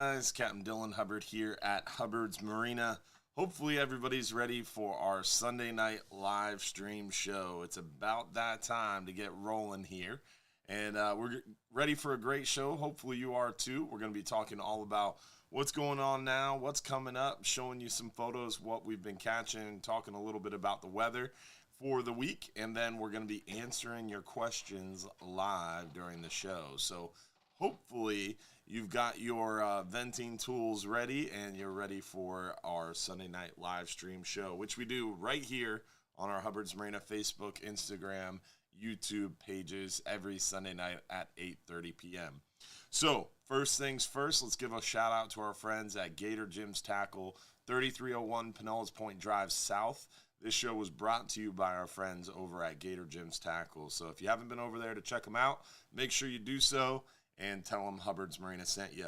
Guys, Captain Dylan Hubbard here at Hubbard's Marina. Hopefully, everybody's ready for our Sunday night live stream show. It's about that time to get rolling here, and we're ready for a great show. Hopefully, you are too. We're going to be talking all about what's going on now, what's coming up, showing you some photos, what we've been catching, talking a little bit about the weather for the week, and then we're going to be answering your questions live during the show. So, hopefully, you've got your venting tools ready and you're ready for our Sunday night live stream show, which we do right here on our Hubbard's Marina Facebook, Instagram, YouTube pages every Sunday night at 8:30 p.m. So, first things first, let's give a shout out to our friends at Gator Jim's Tackle, 3301 Pinellas Point Drive South. This show was brought to you by our friends over at Gator Jim's Tackle. So if you haven't been over there to check them out, make sure you do so and tell them Hubbard's Marina sent you.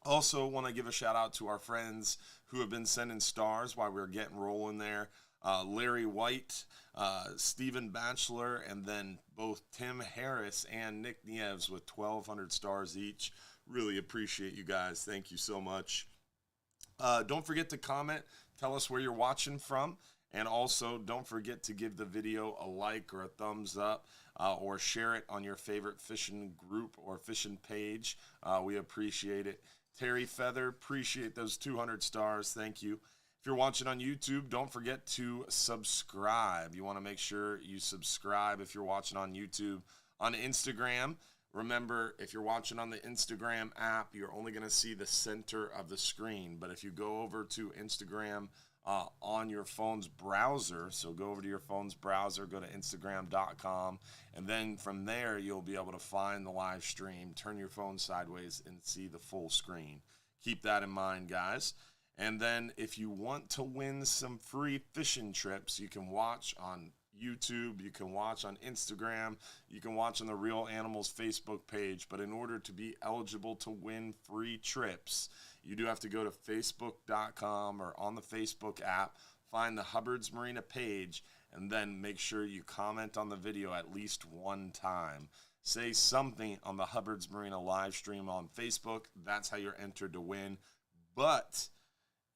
Also, want to give a shout out to our friends who have been sending stars while we're getting rolling there. Larry White, Stephen Batchelor, and then both Tim Harris and Nick Nieves with 1,200 stars each. Really appreciate you guys. Thank you so much. Don't forget to comment. Tell us where you're watching from. And also, don't forget to give the video a like or a thumbs up or share it on your favorite fishing group or fishing page. We appreciate it. Terry Feather, appreciate those 200 stars. Thank you. If you're watching on YouTube, don't forget to subscribe. You want to make sure you subscribe if you're watching on YouTube. On Instagram, remember, if you're watching on the Instagram app, you're only going to see the center of the screen. But if you go over to Instagram, on your phone's browser. So go over to your phone's browser, go to Instagram.com, and then from there you'll be able to find the live stream, turn your phone sideways, and see the full screen. Keep that in mind, guys. And then if you want to win some free fishing trips, you can watch on YouTube, you can watch on Instagram, you can watch on the Real Animals Facebook page. But in order to be eligible to win free trips, you do have to go to Facebook.com or on the Facebook app, find the Hubbard's Marina page, and then make sure you comment on the video at least one time. Say something on the Hubbard's Marina live stream on Facebook. That's how you're entered to win. But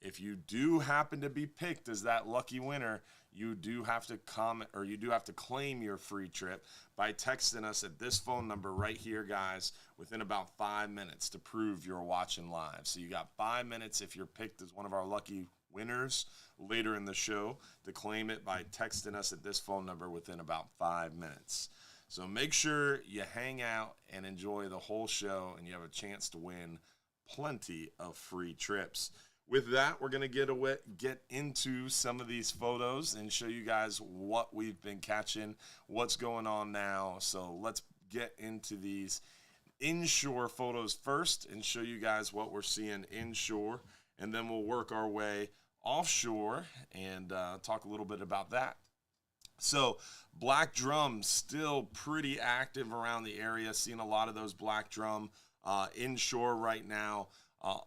if you do happen to be picked as that lucky winner, you do have to comment, or you do have to claim your free trip by texting us at this phone number right here, guys, within about 5 minutes to prove you're watching live. So you got 5 minutes if you're picked as one of our lucky winners later in the show to claim it by texting us at this phone number within about 5 minutes. So make sure you hang out and enjoy the whole show, and you have a chance to win plenty of free trips. With that, we're going to get into some of these photos and show you guys what we've been catching, what's going on now. So let's get into these inshore photos first and show you guys what we're seeing inshore, and then we'll work our way offshore and talk a little bit about that. So black drum still pretty active around the area, seeing a lot of those black drum inshore right now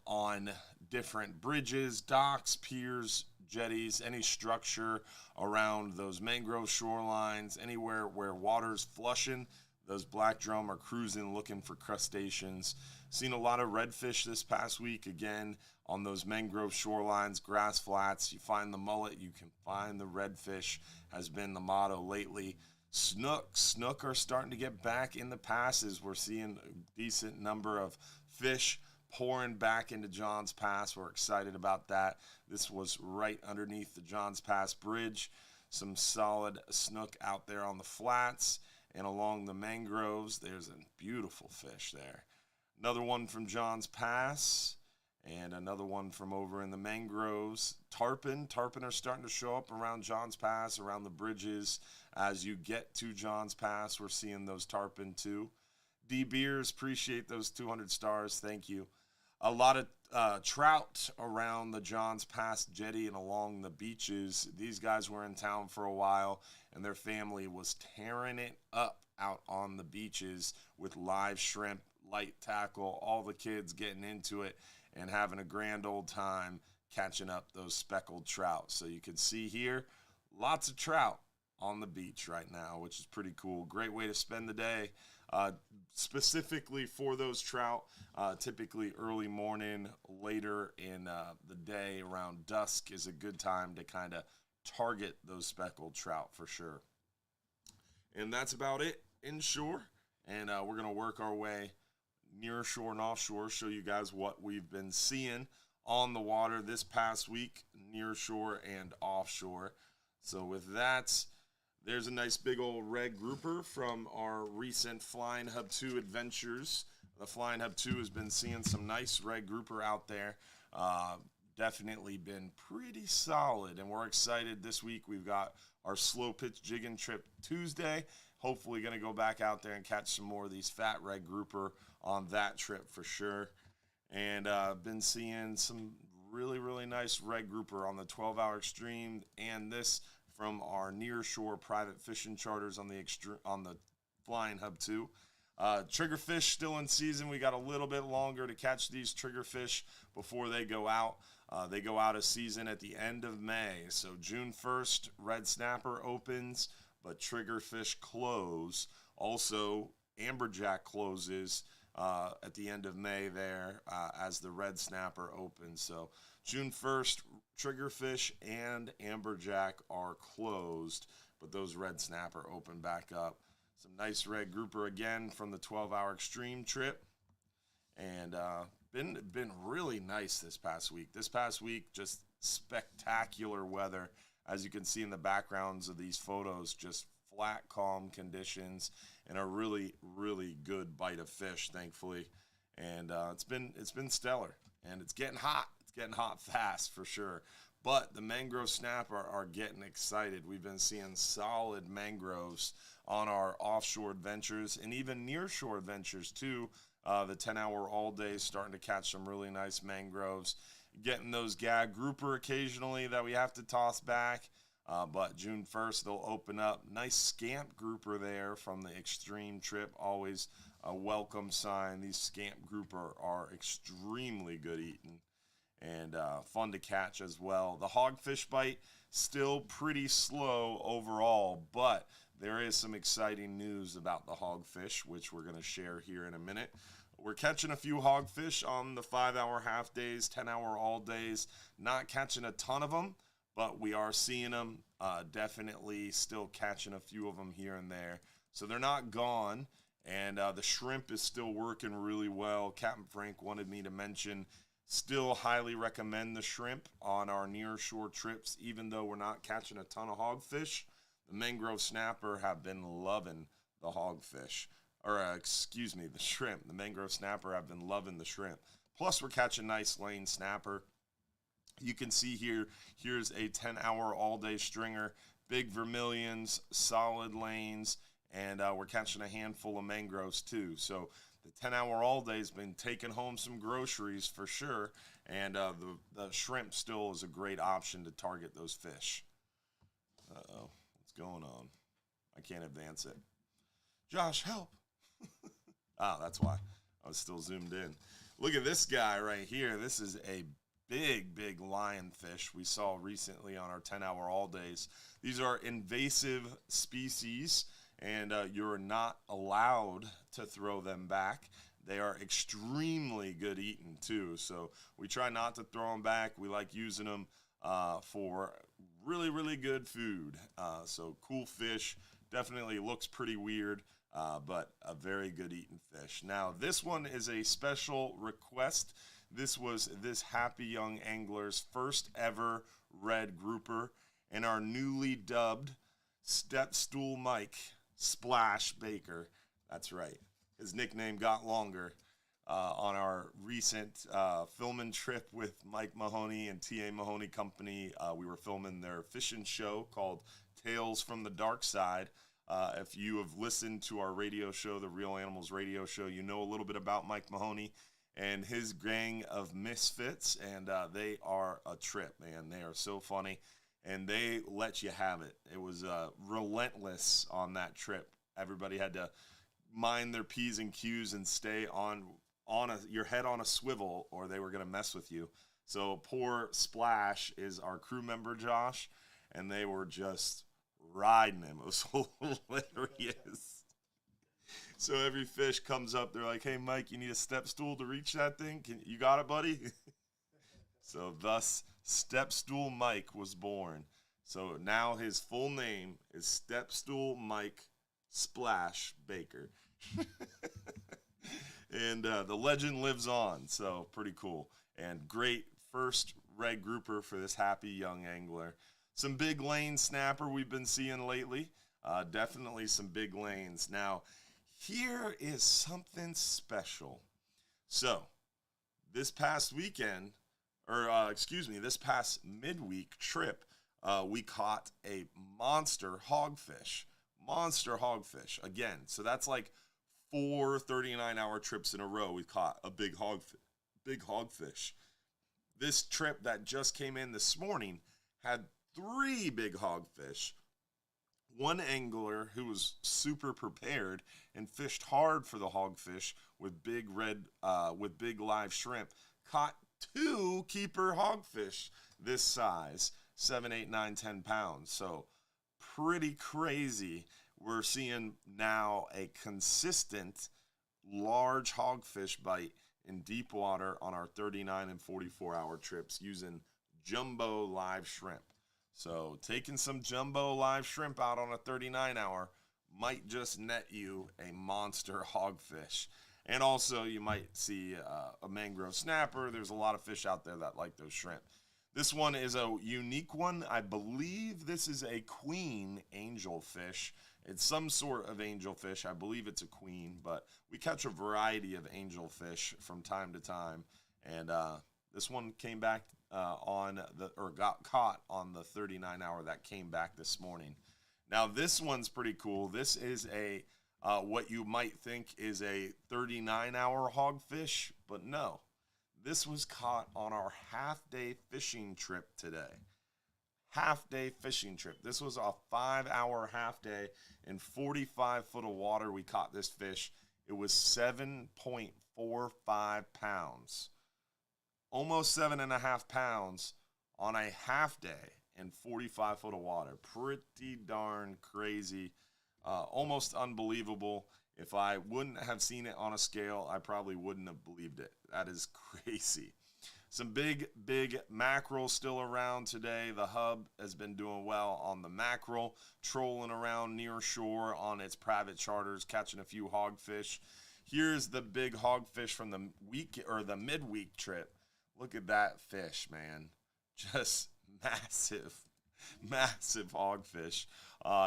on different bridges, docks, piers, jetties, any structure around those mangrove shorelines, anywhere where water's flushing, those black drum are cruising looking for crustaceans. Seen a lot of redfish this past week, again, on those mangrove shorelines, grass flats. You find the mullet, you can find the redfish, has been the motto lately. Snook are starting to get back in the passes. We're seeing a decent number of fish pouring back into Johns Pass. We're excited about that. This was right underneath the Johns Pass Bridge. Some solid snook out there on the flats and along the mangroves. There's a beautiful fish there. Another one from Johns Pass and another one from over in the mangroves. Tarpon are starting to show up around Johns Pass, around the bridges. As you get to Johns Pass, we're seeing those tarpon too. D. Beers, appreciate those 200 stars. Thank you. A lot of trout around the Johns Pass jetty and along the beaches. These guys were in town for a while, and their family was tearing it up out on the beaches with live shrimp, light tackle, all the kids getting into it and having a grand old time catching up those speckled trout. So you can see here, lots of trout on the beach right now, which is pretty cool. Great way to spend the day. specifically for those trout. Typically early morning, later in the day around dusk is a good time to kind of target those speckled trout for sure. And that's about it inshore. And we're going to work our way near shore and offshore, show you guys what we've been seeing on the water this past week, near shore and offshore. So with that, there's a nice big old red grouper from our recent Flying Hub 2 adventures. The Flying Hub 2 has been seeing some nice red grouper out there. Definitely been pretty solid, and we're excited this week. We've got our slow pitch jigging trip Tuesday. Hopefully going to go back out there and catch some more of these fat red grouper on that trip for sure. And been seeing some really, really nice red grouper on the 12-hour extreme, and this from our Nearshore private fishing charters on the Flying Hub 2. Triggerfish still in season. We got a little bit longer to catch these triggerfish before they go out. They go out of season at the end of May. So June 1st, red snapper opens, but triggerfish close. Also, amberjack closes at the end of May there as the red snapper opens. So June 1st, triggerfish and amberjack are closed, but those red snapper open back up. Some nice red grouper again from the 12-hour extreme trip. And been really nice this past week. This past week, just spectacular weather. As you can see in the backgrounds of these photos, just flat, calm conditions and a really, really good bite of fish, thankfully. And it's been stellar. And it's getting hot. It's getting hot fast for sure. But the mangrove snapper are getting excited. We've been seeing solid mangroves on our offshore adventures and even nearshore adventures too. The 10-hour all day starting to catch some really nice mangroves. Getting those gag grouper occasionally that we have to toss back. But June 1st, they'll open up. Nice scamp grouper there from the extreme trip. Always a welcome sign. These scamp grouper are extremely good eating and fun to catch as well. The hogfish bite, still pretty slow overall, but there is some exciting news about the hogfish, which we're going to share here in a minute. We're catching a few hogfish on the 5-hour half days, 10-hour all days. Not catching a ton of them, but we are seeing them. Definitely still catching a few of them here and there. So they're not gone, and the shrimp is still working really well. Captain Frank wanted me to mention, still highly recommend the shrimp on our nearshore trips, even though we're not catching a ton of hogfish. The mangrove snapper have been loving the hogfish. The shrimp. The mangrove snapper have been loving the shrimp. Plus, we're catching nice lane snapper. You can see here's a 10-hour all-day stringer, big vermilions, solid lanes, and we're catching a handful of mangroves too. So the 10-hour all-day has been taking home some groceries for sure, and the shrimp still is a great option to target those fish. Uh-oh, what's going on? I can't advance it. Josh, help! That's why. I was still zoomed in. Look at this guy right here. This is a big lionfish we saw recently on our 10-hour all days. These are invasive species, and you're not allowed to throw them back. They are extremely good eating too, so we try not to throw them back. We like using them for really, really good food. So cool fish. Definitely looks pretty weird, but a very good eating fish. Now, this one is a special request. This was this happy young angler's first ever red grouper, and our newly dubbed Step Stool Mike Splash Baker. That's right. His nickname got longer on our recent filming trip with Mike Mahoney and T.A. Mahoney Company. We were filming their fishing show called Tales from the Dark Side. If you have listened to our radio show, the Real Animals radio show, you know a little bit about Mike Mahoney and his gang of misfits, and they are a trip, man. They are so funny, and they let you have it. It was relentless on that trip. Everybody had to mind their P's and Q's and stay on your head on a swivel, or they were going to mess with you. So poor Splash is our crew member, Josh, and they were just riding him. It was hilarious. So every fish comes up, they're like, hey, Mike, you need a step stool to reach that thing? You got it, buddy? So thus, Step Stool Mike was born. So now his full name is Step Stool Mike Splash Baker. And the legend lives on, so pretty cool. And great first red grouper for this happy young angler. Some big lane snapper we've been seeing lately. Definitely some big lanes. Now, here is something special. So, this past weekend, this past midweek trip, we caught a monster hogfish. Monster hogfish. Again, so that's like 4 39-hour trips in a row we caught a big hogfish. This trip that just came in this morning had 3 big hogfish. One angler who was super prepared and fished hard for the hogfish with big live shrimp caught 2 keeper hogfish this size, 7, 8, 9, 10 pounds. So pretty crazy. We're seeing now a consistent large hogfish bite in deep water on our 39 and 44-hour trips using jumbo live shrimp. So taking some jumbo live shrimp out on a 39-hour might just net you a monster hogfish. And also you might see a mangrove snapper. There's a lot of fish out there that like those shrimp. This one is a unique one. I believe this is a queen angelfish. It's some sort of angelfish. I believe it's a queen, but we catch a variety of angelfish from time to time. And this one came back got caught on the 39-hour that came back this morning. Now this one's pretty cool. This is a what you might think is a 39-hour hogfish, but no. This was caught on our half-day fishing trip today. Half-day fishing trip. This was a 5-hour half-day in 45 foot of water. We caught this fish. It was 7.45 pounds. Almost 7.5 pounds on a half-day in 45 foot of water. Pretty darn crazy. Almost unbelievable. If I wouldn't have seen it on a scale, I probably wouldn't have believed it. That is crazy. Some big mackerel still around today. The Hub has been doing well on the mackerel, trolling around Nearshore on its private charters, catching a few hogfish. Here's the big hogfish from the midweek trip. Look at that fish, man. Just massive hogfish.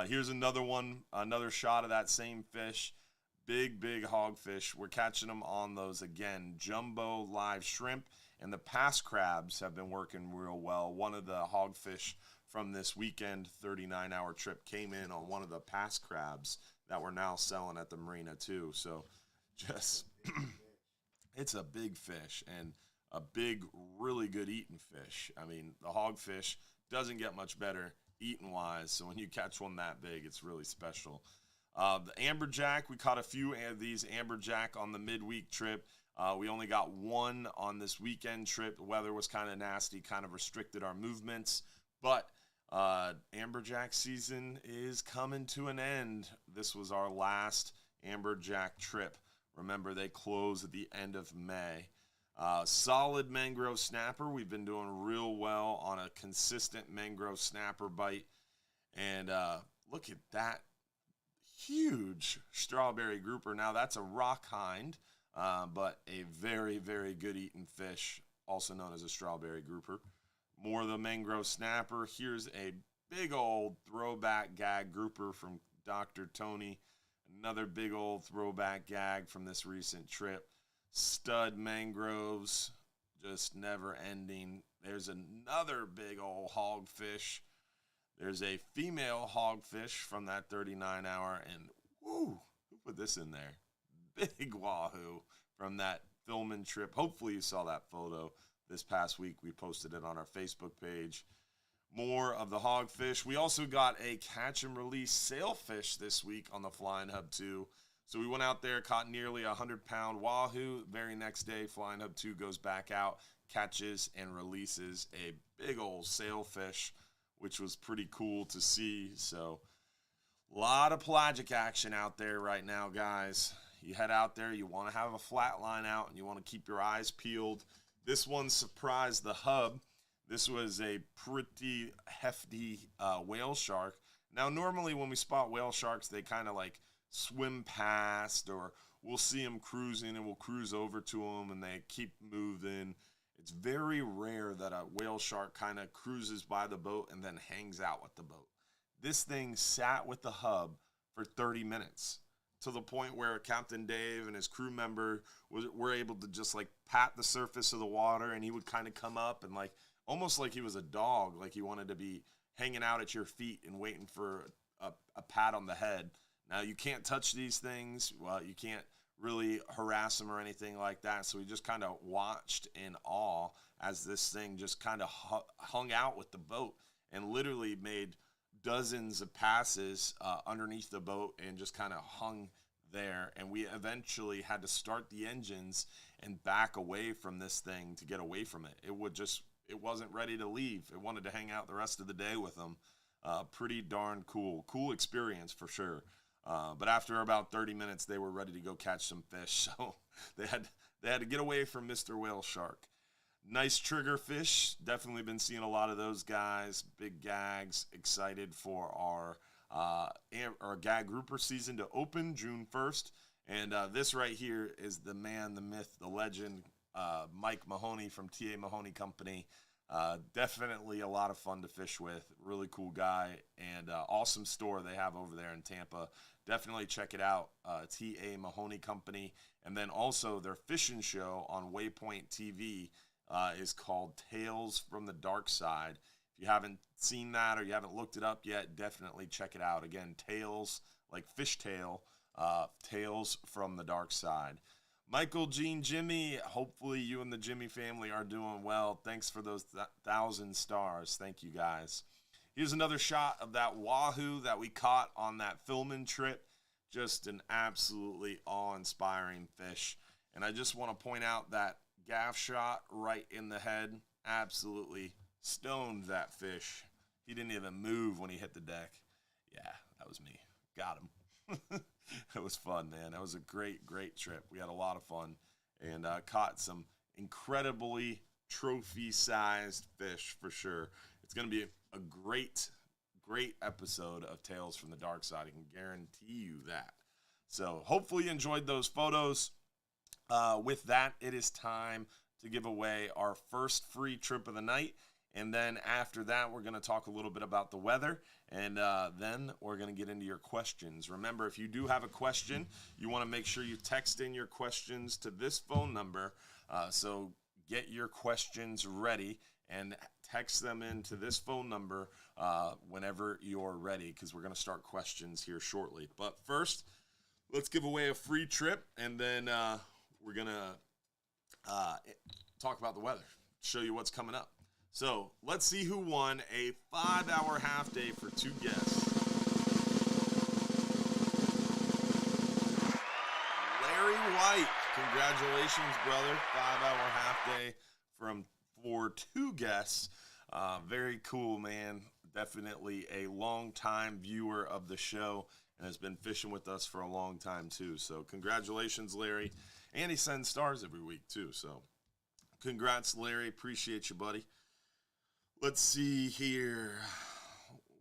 Here's another one, another shot of that same fish. Big hogfish. We're catching them on those, again, jumbo live shrimp. And the past crabs have been working real well. One of the hogfish from this weekend 39-hour trip came in on one of the past crabs that we're now selling at the Marina too. So just, it's a big fish and a big, really good eating fish. I mean, the hogfish doesn't get much better eating-wise. So when you catch one that big, it's really special. The amberjack, we caught a few of these amberjack on the midweek trip. We only got one on this weekend trip. The weather was kind of nasty, kind of restricted our movements. But amberjack season is coming to an end. This was our last amberjack trip. Remember, they close at the end of May. Solid mangrove snapper. We've been doing real well on a consistent mangrove snapper bite. And look at that huge strawberry grouper. Now, that's a rock hind. But a very good eating fish, also known as a strawberry grouper. More of the mangrove snapper. Here's a big old throwback gag grouper from Dr. Tony. Another big old throwback gag from this recent trip. Stud mangroves, just never ending. There's another big old hogfish. There's a female hogfish from that 39-hour, and whoo, who put this in there? Big wahoo from that filming trip. Hopefully you saw that photo this past week. We posted it on our Facebook page. More of the hogfish. We also got a catch and release sailfish this week on the Flying Hub 2. So we went out there, caught nearly 100-pound wahoo. Very next day, Flying Hub 2 goes back out, catches and releases a big old sailfish, which was pretty cool to see. So A lot of pelagic action out there right now, guys. You head out there, you want to have a flat line out, and you want to keep your eyes peeled. This one surprised the hub. This was a pretty hefty whale shark. Now, normally when we spot whale sharks, they kind of like swim past, or we'll see them cruising and we'll cruise over to them and they keep moving. It's very rare that a whale shark kind of cruises by the boat and then hangs out with the boat. This thing sat with the hub for 30 minutes to the point where Captain Dave and his crew member were able to just like pat the surface of the water, and he would kind of come up and like almost like he was a dog, like he wanted to be hanging out at your feet and waiting for a pat on the head. Now, you can't touch these things. Well, you can't really harass them or anything like that. So we just kind of watched in awe as this thing just kind of hung out with the boat and literally made dozens of passes underneath the boat and just kind of hung there. And we eventually had to start the engines and back away from this thing to get away from it. It wasn't ready to leave. It wanted to hang out the rest of the day with them. Pretty darn cool experience for sure. But after about 30 minutes, they were ready to go catch some fish. So they had to get away from Mr. Whale Shark. Nice trigger fish. Definitely been seeing a lot of those guys. Big gags. Excited for our gag grouper season to open June 1st. And this right here is the man, the myth, the legend, Mike Mahoney from TA Mahoney Company. Definitely a lot of fun to fish with. Really cool guy, and awesome store they have over there in Tampa. Definitely check it out, TA Mahoney Company. And then also their fishing show on Waypoint TV is called Tales from the Dark Side. If you haven't seen that or you haven't looked it up yet, definitely check it out. Again, Tales, like fishtail, Tales from the Dark Side. Michael, Gene, Jimmy, hopefully you and the Jimmy family are doing well. Thanks for those 1,000 stars. Thank you, guys. Here's another shot of that wahoo that we caught on that filming trip. Just an absolutely awe-inspiring fish. And I just want to point out that gaff shot right in the head absolutely stoned that fish. He didn't even move when he hit the deck. Yeah, that was me. Got him. It was fun, man. That was a great trip. We had a lot of fun and caught some incredibly trophy-sized fish for sure. It's going to be a great episode of Tales from the Dark Side. I can guarantee you that. So hopefully you enjoyed those photos. With that, it is time to give away our first free trip of the night. And then after that, we're going to talk a little bit about the weather, and then we're going to get into your questions. Remember, if you do have a question, you want to make sure you text in your questions to this phone number. So get your questions ready and text them into this phone number whenever you're ready, because we're going to start questions here shortly. But first, let's give away a free trip, and then we're going to talk about the weather, show you what's coming up. So let's see who won a 5-hour half day for 2 guests. Larry White, congratulations, brother. 5-hour half day for 2 guests. Very cool, man. Definitely a long-time viewer of the show and has been fishing with us for a long time, too. So congratulations, Larry. And he sends stars every week, too. So congrats, Larry. Appreciate you, buddy. Let's see here.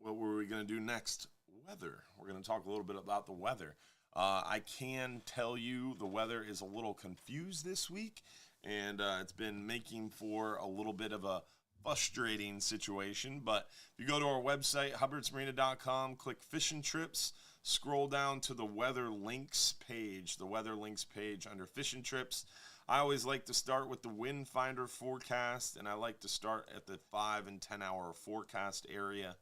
What were we going to do next? Weather. We're going to talk a little bit about the weather. I can tell you the weather is a little confused this week, and it's been making for a little bit of a frustrating situation. But if you go to our website, hubbardsmarina.com, click Fishing Trips, scroll down to the Weather Links page, under Fishing Trips. I always like to start with the wind finder forecast, and I like to start at the 5 and 10 hour forecast area.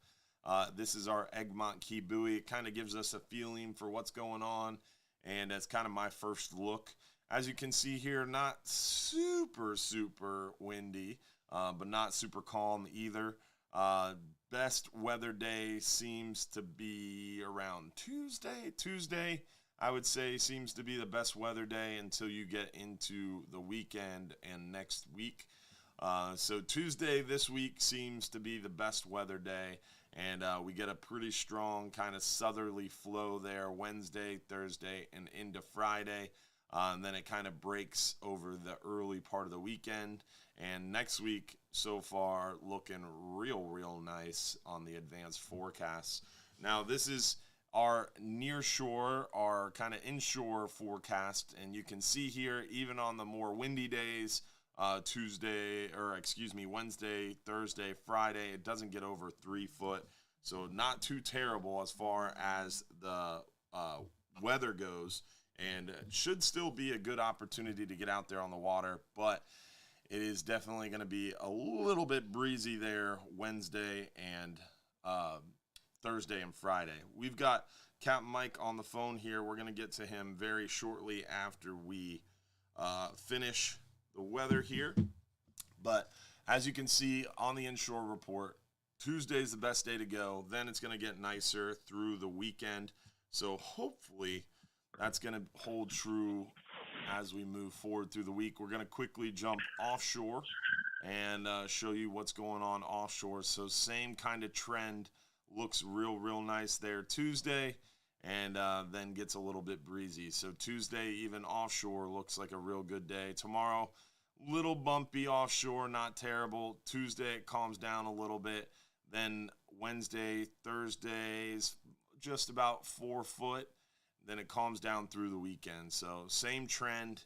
This is our Egmont Key buoy. It kind of gives us a feeling for what's going on, and it's kind of my first look. As you can see here, not super windy, but not super calm either. Best weather day seems to be around Tuesday. I would say seems to be the best weather day until you get into the weekend and next week. So Tuesday this week seems to be the best weather day. And we get a pretty strong kind of southerly flow there Wednesday, Thursday, and into Friday. And then it kind of breaks over the early part of the weekend. And next week, so far, looking real nice on the advanced forecasts. Now, this is our nearshore, our kind of inshore forecast. And you can see here, even on the more windy days, Wednesday, Thursday, Friday, it doesn't get over 3 foot. So not too terrible as far as the weather goes, and it should still be a good opportunity to get out there on the water, but it is definitely going to be a little bit breezy there Wednesday and Thursday and Friday. We've got Capt Mike on the phone here. We're going to get to him very shortly after we finish the weather here. But as you can see on the Inshore report, Tuesday's the best day to go. Then it's going to get nicer through the weekend. So hopefully that's going to hold true as we move forward through the week. We're going to quickly jump offshore and show you what's going on offshore. So same kind of trend. Looks real nice there Tuesday, and then gets a little bit breezy. So Tuesday, even offshore, looks like a real good day. Tomorrow, little bumpy offshore, not terrible. Tuesday, it calms down a little bit. Then Wednesday, Thursday's just about 4 foot. Then it calms down through the weekend. So same trend.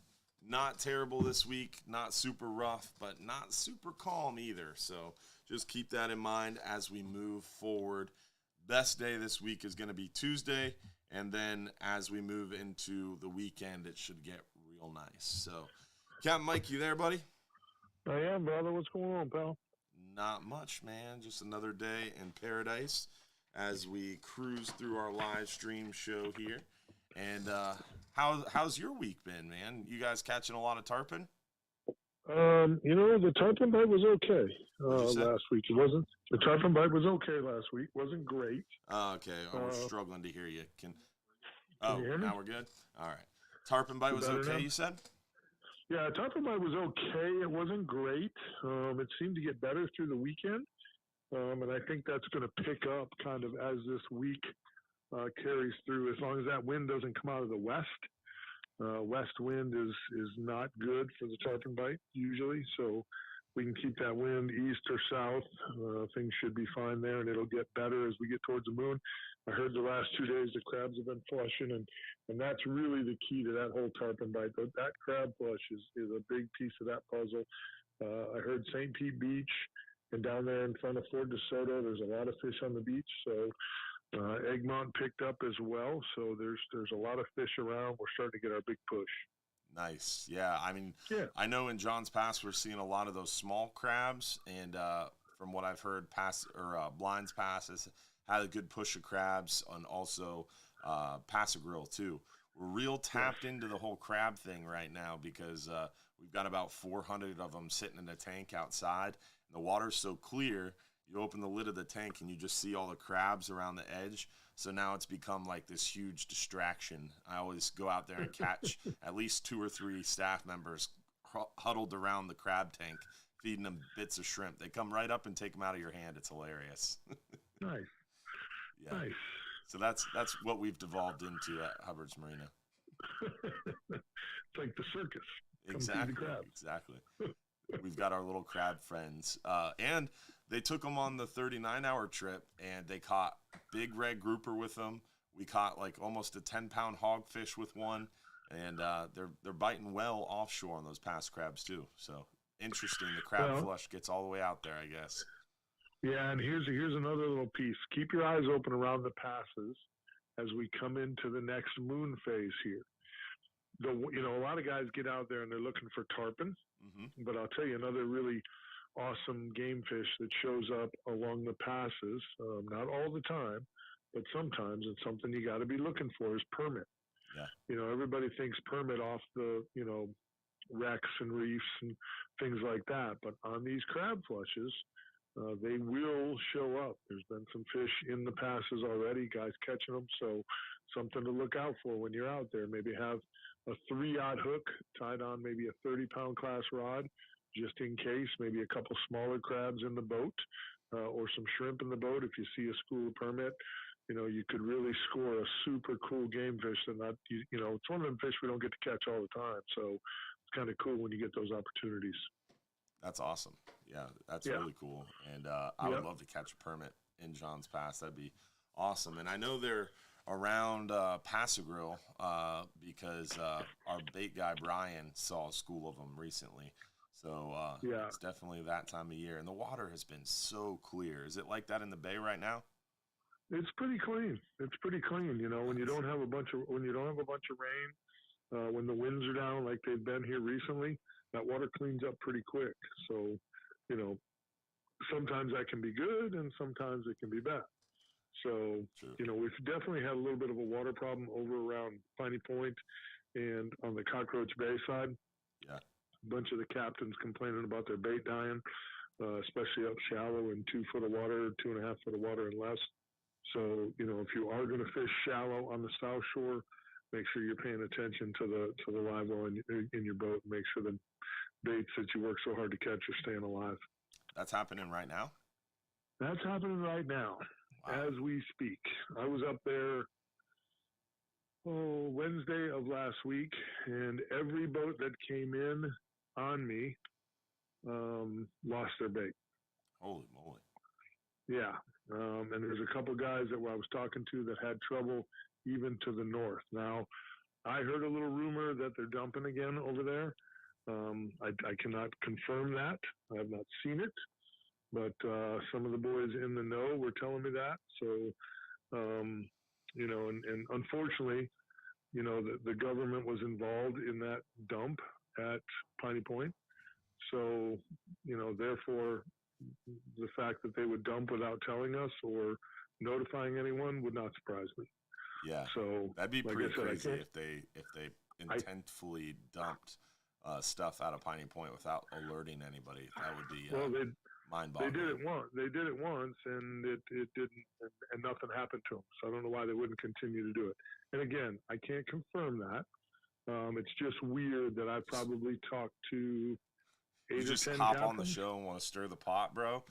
Not terrible this week. Not super rough, but not super calm either. So just keep that in mind as we move forward. Best day this week is going to be Tuesday. And then as we move into the weekend, it should get real nice. So, Capt Mike, you there, buddy? I am, brother. What's going on, pal? Not much, man. Just another day in paradise as we cruise through our live stream show here. And how's your week been, man? You guys catching a lot of tarpon? The tarpon bite was okay last week. The tarpon bite was okay last week. Wasn't great. Oh, okay. We're struggling to hear you. Can you hear me? Now we're good? All right. Tarpon bite was okay, now? You said? Yeah, tarpon bite was okay. It wasn't great. It seemed to get better through the weekend. And I think that's going to pick up kind of as this week carries through, as long as that wind doesn't come out of the west. West wind is not good for the tarpon bite usually, so we can keep that wind east or south. Things should be fine there, and it'll get better as we get towards the moon. I heard the last 2 days the crabs have been flushing, and that's really the key to that whole tarpon bite. That crab flush is a big piece of that puzzle. I heard St. Pete Beach and down there in front of Fort DeSoto, there's a lot of fish on the beach, so Egmont picked up as well, so there's a lot of fish around. We're starting to get our big push. Nice. Yeah, I mean, I know in John's Pass we're seeing a lot of those small crabs, and from what I've heard, Blinds Pass has had a good push of crabs, and also Pass-A-Grille too. We're real tapped into the whole crab thing right now because we've got about 400 of them sitting in a tank outside, and the water's so clear. You open the lid of the tank and you just see all the crabs around the edge. So now it's become like this huge distraction. I always go out there and catch at least 2 or 3 staff members huddled around the crab tank, feeding them bits of shrimp. They come right up and take them out of your hand. It's hilarious. Nice. Yeah. Nice. So that's what we've devolved into at Hubbard's Marina. It's like the circus. Exactly. Exactly. We've got our little crab friends. And they took them on the 39-hour trip, and they caught big red grouper with them. We caught like almost a 10-pound hogfish with one, and they're biting well offshore on those pass crabs too. So interesting. The crab flush gets all the way out there, I guess. Yeah, and here's another little piece. Keep your eyes open around the passes as we come into the next moon phase here. A lot of guys get out there and they're looking for tarpon, but I'll tell you another really awesome game fish that shows up along the passes, not all the time, but sometimes, it's something you got to be looking for, is permit. Yeah. Everybody thinks permit off the, wrecks and reefs and things like that, but on these crab flushes, they will show up. There's been some fish in the passes already, guys catching them, so something to look out for when you're out there. Maybe have a 3-aught hook tied on maybe a 30-pound class rod, just in case, maybe a couple smaller crabs in the boat. or some shrimp in the boat, if you see a school permit, you could really score a super cool game fish that it's one of them fish we don't get to catch all the time. So it's kind of cool when you get those opportunities. That's awesome. Yeah, that's really cool. And I would love to catch a permit in Johns Pass. That'd be awesome. And I know they're around Pass-A-Grille because our bait guy Brian saw a school of them recently. So it's definitely that time of year. And the water has been so clear. Is it like that in the bay right now? It's pretty clean. It's pretty clean. When you don't have a bunch of rain, when the winds are down like they've been here recently, that water cleans up pretty quick. So, sometimes that can be good and sometimes it can be bad. So, we've definitely had a little bit of a water problem over around Piney Point and on the Cockroach Bay side. Yeah. A bunch of the captains complaining about their bait dying, especially up shallow in 2 foot of water, 2.5 foot of water and less. So, if you are going to fish shallow on the South Shore, make sure you're paying attention to the live well in your boat. Make sure the baits that you work so hard to catch are staying alive. That's happening right now? That's happening right now, as we speak. I was up there Wednesday of last week, and every boat that came in on me lost their bait. Holy moly. Yeah. And there's a couple guys that I was talking to that had trouble even to the north. Now, I heard a little rumor that they're dumping again over there. I cannot confirm that. I have not seen it, but some of the boys in the know were telling me that. So, and unfortunately, the government was involved in that dump at Piney Point. So, therefore, the fact that they would dump without telling us or notifying anyone would not surprise me. Yeah, so that'd be pretty crazy if they intentfully dumped stuff out of Piney Point without alerting anybody. That would be mind-boggling. They did it once, and it didn't, and nothing happened to them. So I don't know why they wouldn't continue to do it. And again, I can't confirm that. It's just weird that I probably talked to 8 or 10 You just hop captains on the show and want to stir the pot, bro.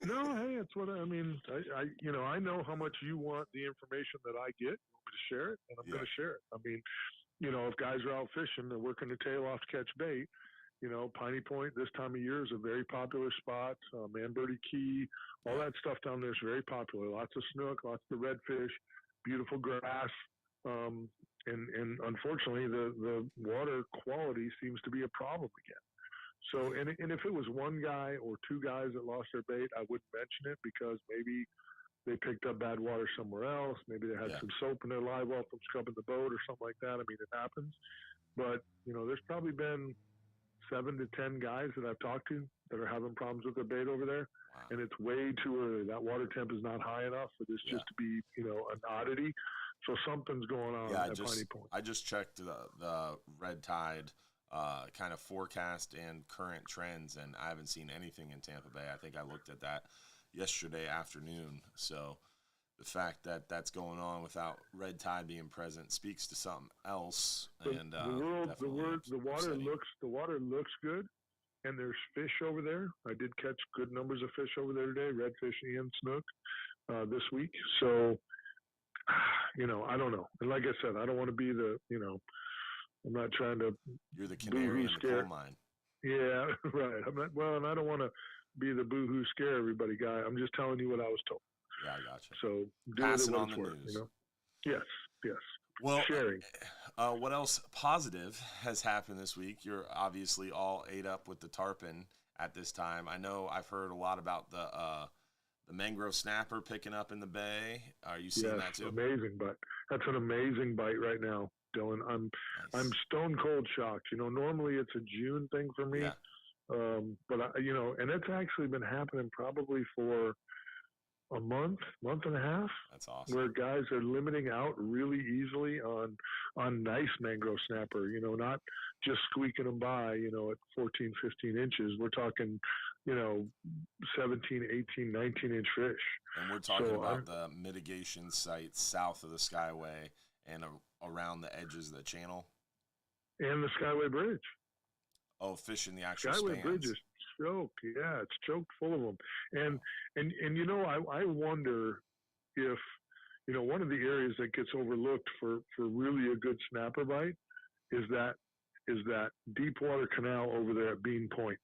No, hey, it's what I mean. I know how much you want the information that I get. You want me to share it, and I'm going to share it. I mean, if guys are out fishing, they're working their tail off to catch bait. Piney Point this time of year is a very popular spot. Manbirdie Key, all that stuff down there is very popular. Lots of snook, lots of redfish, beautiful grass. And unfortunately, the water quality seems to be a problem again. So, and if it was one guy or 2 guys that lost their bait, I wouldn't mention it because maybe they picked up bad water somewhere else. Maybe they had some soap in their live well from scrubbing the boat or something like that. I mean, it happens. But, there's probably been 7 to 10 guys that I've talked to that are having problems with their bait over there. Wow. And it's way too early. That water temp is not high enough for this just to be, an oddity. So something's going on at Piney Point. I just checked the red tide kind of forecast and current trends, and I haven't seen anything in Tampa Bay. I think I looked at that yesterday afternoon. So the fact that that's going on without red tide being present speaks to something else. And the water looks good, and there's fish over there. I did catch good numbers of fish over there today, redfish and snook this week. So I don't know. And like I said, I don't want to be I'm not trying to. You're the canary in the coal mine. Yeah, right. I'm not. Well, and I don't want to be the boo-hoo scare everybody guy. I'm just telling you what I was told. Yeah, I gotcha. So pass it on the news. Yes. Well, sharing. What else positive has happened this week? You're obviously all ate up with the tarpon at this time. I know I've heard a lot about the mangrove snapper picking up in the bay. Are you seeing that too? Amazing bite. That's an amazing bite right now, Dylan. I'm stone cold shocked. Normally it's a June thing for me, but and it's actually been happening probably for a month and a half. That's awesome. Where guys are limiting out really easily on nice mangrove snapper. Not just squeaking them by. At 14, 15 inches. We're talking 17, 18, 19-inch fish. And we're talking about the mitigation sites south of the Skyway and around the edges of the channel. And the Skyway Bridge. Oh, fishing the actual Skyway spans. Bridges. choked. Yeah, it's choked full of them. And you know, I wonder if, you know, one of the areas that gets overlooked for really a good snapper bite is that deep water canal over there at Bean Point.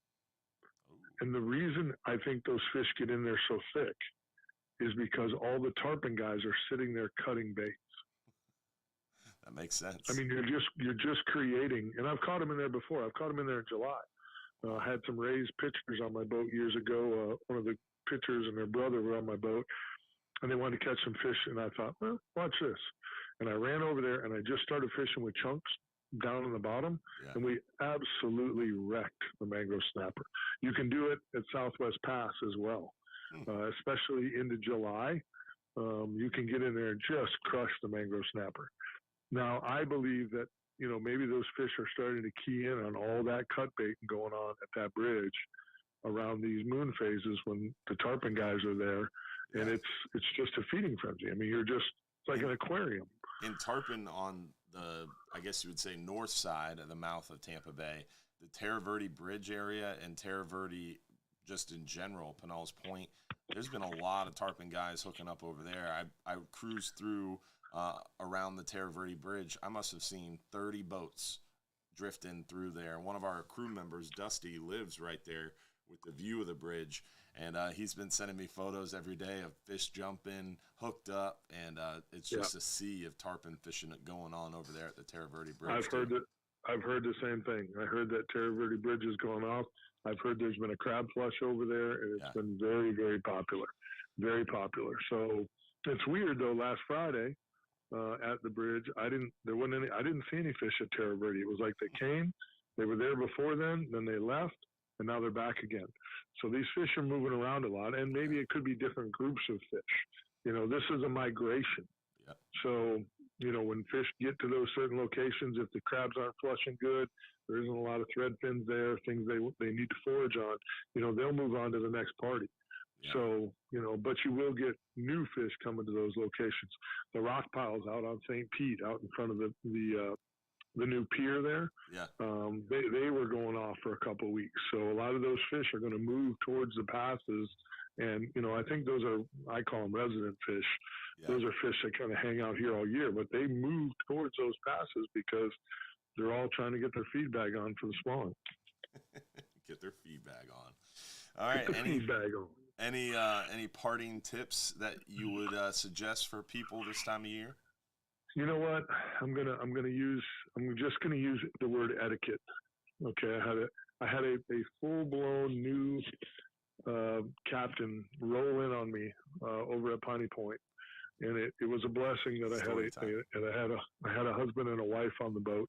And the reason I think those fish get in there so thick is because all the tarpon guys are sitting there cutting baits. That makes sense. I mean, you're just creating, and I've caught them in there before. I've caught them in there in July. I had some raised pitchers on my boat years ago. One of the pitchers and their brother were on my boat, and they wanted to catch some fish. And I thought, well, watch this. And I ran over there, and I just started fishing with chunks down on the bottom, and we absolutely wrecked the mangrove snapper. You can do it at Southwest Pass as well, especially into July. You can get in there and just crush the mangrove snapper. Now, I believe that, you know, maybe those fish are starting to key in on all that cut bait going on at that bridge around these moon phases when the tarpon guys are there, and it's just a feeding frenzy. I mean, it's like an aquarium. In tarpon on the, I guess you would say, north side of the mouth of Tampa Bay, the Terra Verde Bridge area and Terra Verde just in general, Pinellas Point, there's been a lot of tarpon guys hooking up over there. I cruised through around the Terra Verde Bridge. I must have seen 30 boats drifting through there. One of our crew members, Dusty, lives right there with the view of the bridge, and he's been sending me photos every day of fish jumping, hooked up, and it's just a sea of tarpon fishing going on over there at the Terra Verde Bridge. I've heard the same thing. I heard that Terra Verde Bridge is going off. I've heard there's been a crab flush over there, and it's been very, very popular. Very popular. So it's weird though. Last Friday at the bridge, I didn't see any fish at Terra Verde. It was like they came, they were there before then they left, and now they're back again. So these fish are moving around a lot, and maybe it could be different groups of fish. You know, this is a migration. Yep. So, you know, when fish get to those certain locations, if the crabs aren't flushing good, there isn't a lot of thread fins there, things they need to forage on, you know, they'll move on to the next party. Yeah. So, you know, but you will get new fish coming to those locations. The rock piles out on St. Pete, out in front of the new pier there, they were going off for a couple of weeks. So a lot of those fish are going to move towards the passes. And, you know, I think those are, I call them resident fish. Yeah. Those are fish that kind of hang out here all year, but they move towards those passes because they're all trying to get their feed bag on for the spawn. Get their feed bag on. All right. Any parting tips that you would suggest for people this time of year? You know what? I'm just gonna use the word etiquette. Okay. I had a full blown new captain roll in on me over at Piney Point. And it was a blessing that I had a husband and a wife on the boat.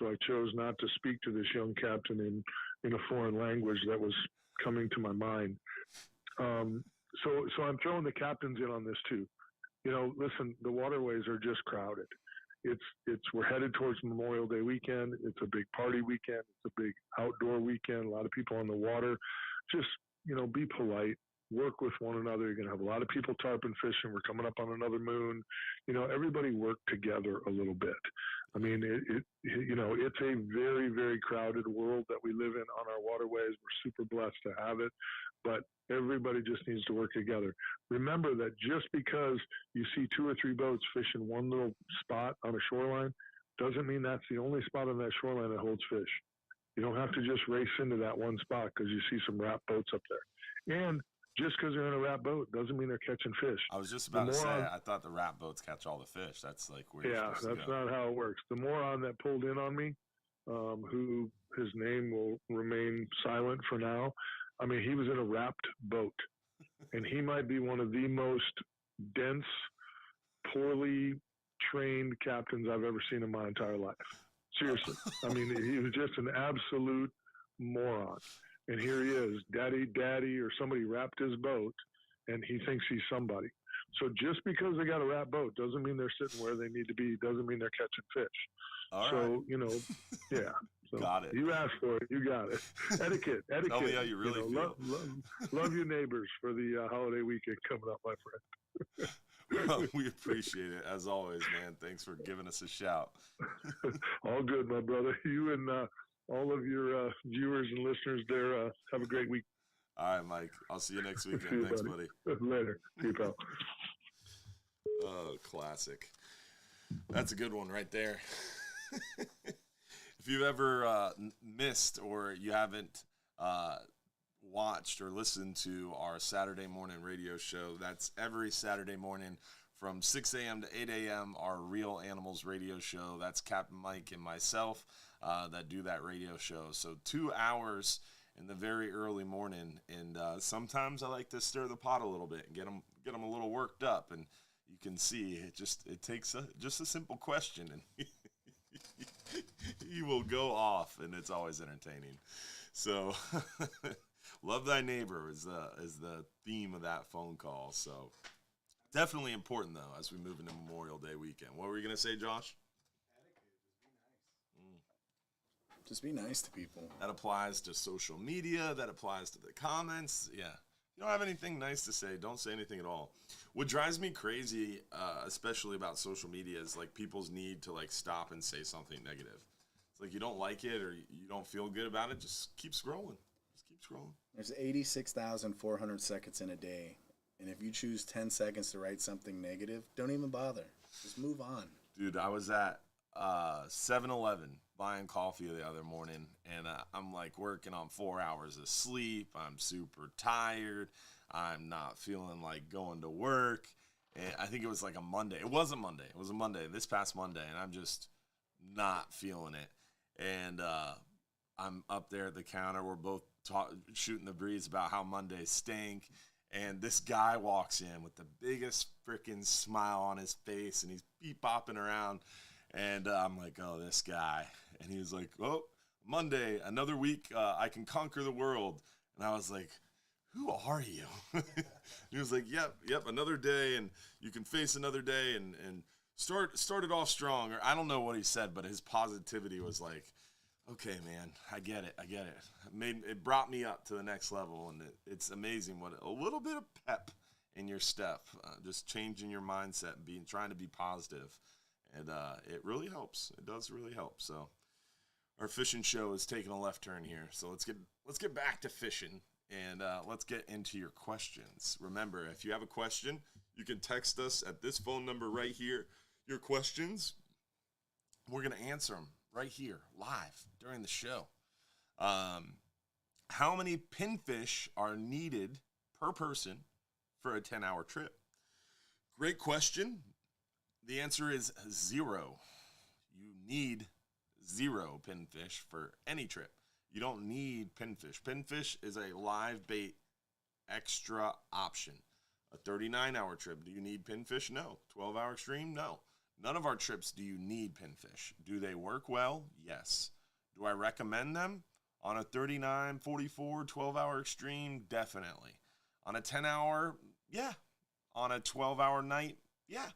So I chose not to speak to this young captain in a foreign language that was coming to my mind. So I'm throwing the captains in on this too. You know, listen, the waterways are just crowded. We're headed towards Memorial Day weekend. It's a big party weekend. It's a big outdoor weekend. A lot of people on the water. Just, you know, be polite. Work with one another. You're going to have a lot of people tarpon fishing. We're coming up on another moon. You know, everybody work together a little bit. I mean, you know, it's a very, very crowded world that we live in on our waterways. We're super blessed to have it, but everybody just needs to work together. Remember that just because you see 2 or 3 boats fishing one little spot on a shoreline doesn't mean that's the only spot on that shoreline that holds fish. You don't have to just race into that one spot because you see some wrap boats up there. And just because they're in a wrap boat doesn't mean they're catching fish. I was just about to say, I thought the wrap boats catch all the fish. That's like where that's not how it works. The moron that pulled in on me, who his name will remain silent for now, I mean, he was in a wrapped boat, and he might be one of the most dense, poorly trained captains I've ever seen in my entire life. Seriously. I mean, he was just an absolute moron. And here he is, daddy, or somebody wrapped his boat, and he thinks he's somebody. So just because they got a wrapped boat doesn't mean they're sitting where they need to be. Doesn't mean they're catching fish. All so, right. You know, yeah. So got it. You asked for it. You got it. Etiquette. Tell me how you really feel. Love your neighbors for the holiday weekend coming up, my friend. Well, we appreciate it, as always, man. Thanks for giving us a shout. All good, my brother. You and all of your viewers and listeners there. Have a great week. All right, Mike. I'll see you next See weekend. you, Thanks, buddy. buddy. Later. See you, pal. Oh, classic. That's a good one right there. If you've ever missed or you haven't watched or listened to our Saturday morning radio show, that's every Saturday morning from 6 a.m. to 8 a.m., our Real Animals radio show. That's Capt, Mike, and myself that do that radio show. So 2 hours in the very early morning, and sometimes I like to stir the pot a little bit and get them a little worked up, and you can see it takes just a simple question, and he will go off, and it's always entertaining. So, love thy neighbor is the theme of that phone call. So, definitely important though as we move into Memorial Day weekend. What were you gonna say, Josh? Just be nice to people. That applies to social media. That applies to the comments. Yeah. You don't have anything nice to say, don't say anything at all. What drives me crazy, especially about social media, is like people's need to like stop and say something negative. It's like you don't like it or you don't feel good about it, just keep scrolling. Just keep scrolling. There's 86,400 seconds in a day. And if you choose 10 seconds to write something negative, don't even bother. Just move on. Dude, I was at 7-Eleven buying coffee the other morning, and I'm like working on 4 hours of sleep. I'm super tired. I'm not feeling like going to work. And I think it was like a Monday. It wasn't Monday. It was a Monday, this past Monday, and I'm just not feeling it. And I'm up there at the counter. We're both shooting the breeze about how Mondays stink. And this guy walks in with the biggest freaking smile on his face, and he's beep-bopping around. And I'm like, oh, this guy. And he was like, oh, Monday, another week, I can conquer the world. And I was like, who are you? He was like, yep, another day, and you can face another day and start it off strong. Or I don't know what he said, but his positivity was like, okay, man, I get it. It brought me up to the next level, and it's amazing what a little bit of pep in your step, just changing your mindset and trying to be positive. And it really helps. It does really help. So our fishing show is taking a left turn here. So let's get back to fishing, and let's get into your questions. Remember, if you have a question, you can text us at this phone number right here. Your questions, we're going to answer them right here, live, during the show. How many pinfish are needed per person for a 10-hour trip? Great question. The answer is 0. You need 0 pinfish for any trip. You don't need pinfish. Pinfish is a live bait extra option. A 39-hour trip, do you need pinfish? No. 12-hour extreme? No. None of our trips do you need pinfish. Do they work well? Yes. Do I recommend them? On a 39, 44, 12-hour extreme? Definitely. On a 10-hour? Yeah. On a 12-hour night? Yeah.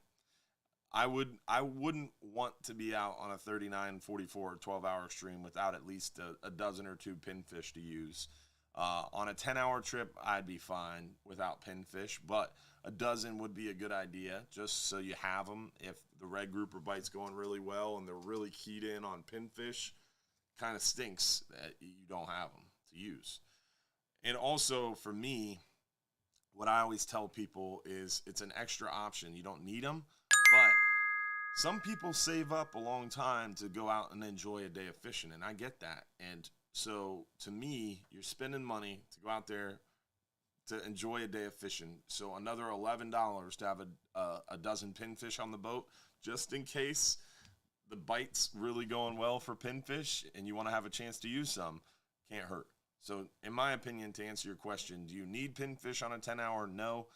I wouldn't want to be out on a 39, 44, 12-hour extreme without at least a dozen or 2 pinfish to use. On a 10-hour trip, I'd be fine without pinfish, but a dozen would be a good idea just so you have them. If the red grouper bite's going really well and they're really keyed in on pinfish, kind of stinks that you don't have them to use. And also for me, what I always tell people is it's an extra option. You don't need them, but some people save up a long time to go out and enjoy a day of fishing, and I get that. And so to me, you're spending money to go out there to enjoy a day of fishing. So another $11 to have a dozen pinfish on the boat, just in case the bite's really going well for pinfish and you want to have a chance to use some, can't hurt. So in my opinion, to answer your question, do you need pinfish on a 10-hour? No.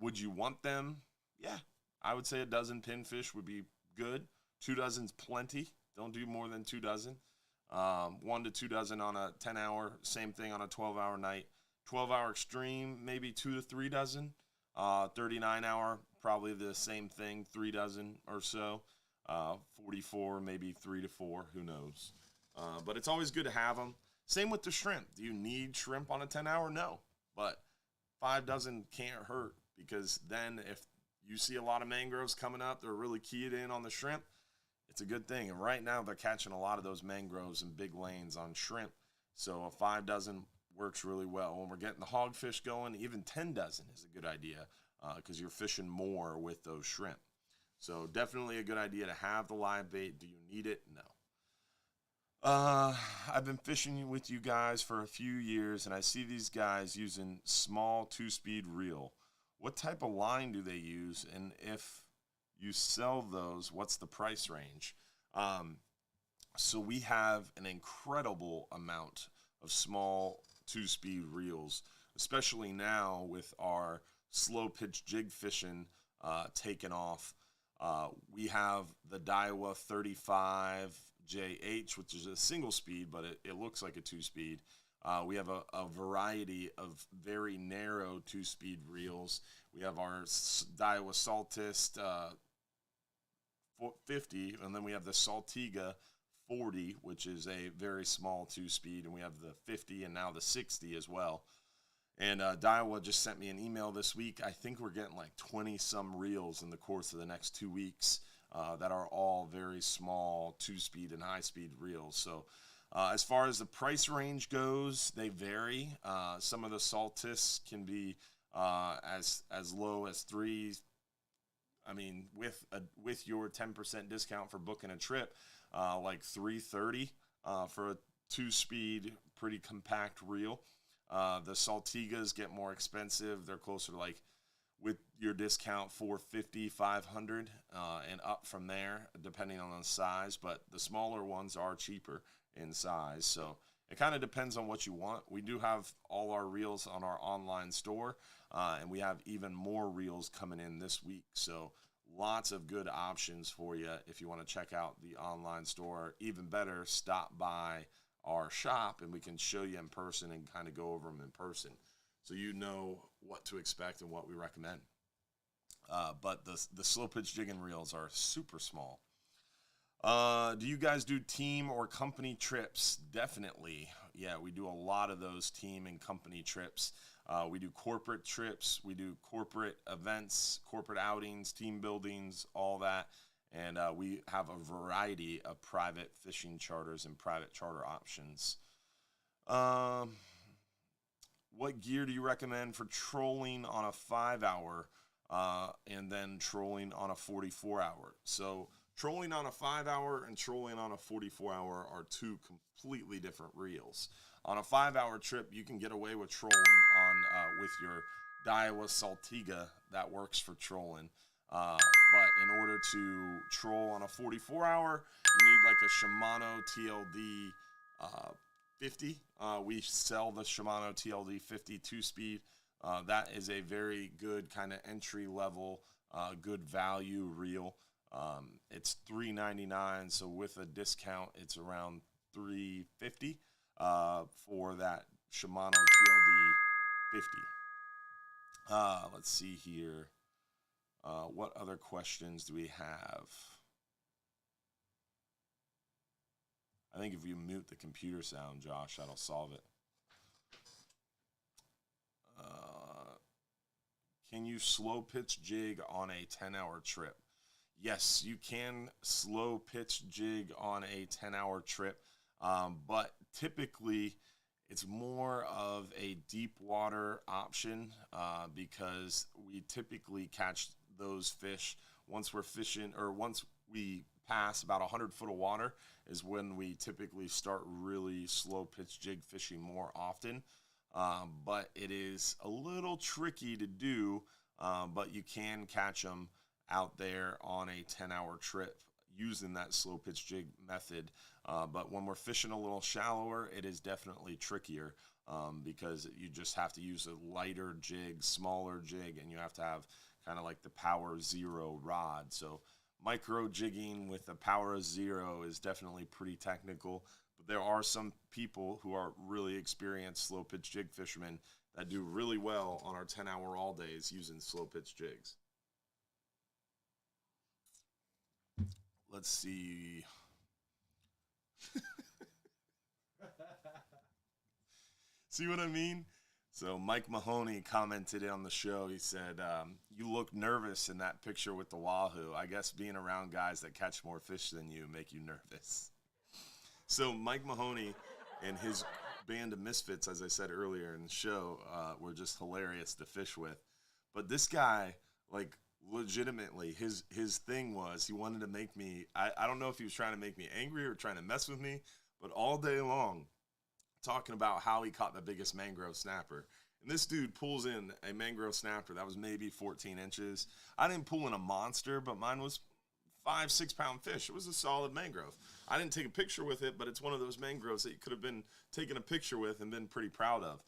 Would you want them? Yeah. I would say a dozen pinfish would be good. 2 dozen's plenty. Don't do more than 2 dozen. 1 to 2 dozen on a 10-hour. Same thing on a 12-hour night. 12-hour extreme, maybe 2 to 3 dozen. 39-hour, probably the same thing, 3 dozen or so. 44, maybe 3 to 4. Who knows? But it's always good to have them. Same with the shrimp. Do you need shrimp on a 10-hour? No. But 5 dozen can't hurt, because then if you see a lot of mangroves coming up, they're really keyed in on the shrimp. it's a good thing. And right now they're catching a lot of those mangroves and big lanes on shrimp. So a 5 dozen works really well. When we're getting the hogfish going, even 10 dozen is a good idea because you're fishing more with those shrimp. So definitely a good idea to have the live bait. Do you need it? No. I've been fishing with you guys for a few years, and I see these guys using small 2-speed reel. What type of line do they use? And if you sell those, what's the price range? So we have an incredible amount of small 2-speed reels, especially now with our slow pitch jig fishing taken off. We have the Daiwa 35JH, which is a single speed, but it looks like a 2-speed. We have a variety of very narrow 2-speed reels. We have our Daiwa Saltist 50, and then we have the Saltiga 40, which is a very small 2-speed, and we have the 50 and now the 60 as well. And Daiwa just sent me an email this week. I think we're getting like 20-some reels in the course of the next 2 weeks that are all very small 2-speed and high-speed reels. So as far as the price range goes, they vary. Some of the Saltists can be as low as $3. I mean, with your 10% discount for booking a trip, like $3.30 for a 2-speed, pretty compact reel. The Saltigas get more expensive. They're closer to like, with your discount, $450, $500, and up from there, depending on the size. But the smaller ones are cheaper in size. So it kind of depends on what you want. We do have all our reels on our online store, and we have even more reels coming in this week. So lots of good options for you if you want to check out the online store. Even better, stop by our shop and we can show you in person and kind of go over them in person so you know what to expect and what we recommend. But the slow pitch jigging reels are super small. Do you guys do team or company trips? Definitely. Yeah, we do a lot of those team and company trips. We do corporate trips. We do corporate events, corporate outings, team buildings, all that. And we have a variety of private fishing charters and private charter options. What gear do you recommend for trolling on a 5-hour and then trolling on a 44-hour? So trolling on a 5-hour and trolling on a 44-hour are two completely different reels. On a 5-hour trip, you can get away with trolling on with your Daiwa Saltiga. That works for trolling. But in order to troll on a 44-hour, you need like a Shimano TLD 50. We sell the Shimano TLD 50 2-speed. That is a very good kind of entry-level, good value reel. It's $3.99, so with a discount, it's around $3.50 for that Shimano TLD 50. Let's see here. What other questions do we have? I think if you mute the computer sound, Josh, that'll solve it. Can you slow pitch jig on a 10-hour trip? Yes, you can slow pitch jig on a 10-hour trip, but typically it's more of a deep water option because we typically catch those fish once we're fishing, or once we pass about 100 foot of water is when we typically start really slow pitch jig fishing more often. But it is a little tricky to do, but you can catch them out there on a 10-hour trip using that slow pitch jig method. But when we're fishing a little shallower, it is definitely trickier because you just have to use a lighter jig, smaller jig, and you have to have kind of like the Power Zero rod. So micro jigging with the Power Zero is definitely pretty technical, but there are some people who are really experienced slow pitch jig fishermen that do really well on our 10-hour all days using slow pitch jigs. Let's see. See what I mean? So Mike Mahoney commented on the show. He said, you look nervous in that picture with the wahoo. I guess being around guys that catch more fish than you make you nervous. So Mike Mahoney and his band of misfits, as I said earlier in the show, were just hilarious to fish with. But this guy, like, legitimately, his thing was he wanted to make me, I don't know if he was trying to make me angry or trying to mess with me, but all day long, talking about how he caught the biggest mangrove snapper. And this dude pulls in a mangrove snapper that was maybe 14 inches. I didn't pull in a monster, but mine was 5-6 pound fish. It was a solid mangrove. I didn't take a picture with it, but it's one of those mangroves that you could have been taking a picture with and been pretty proud of.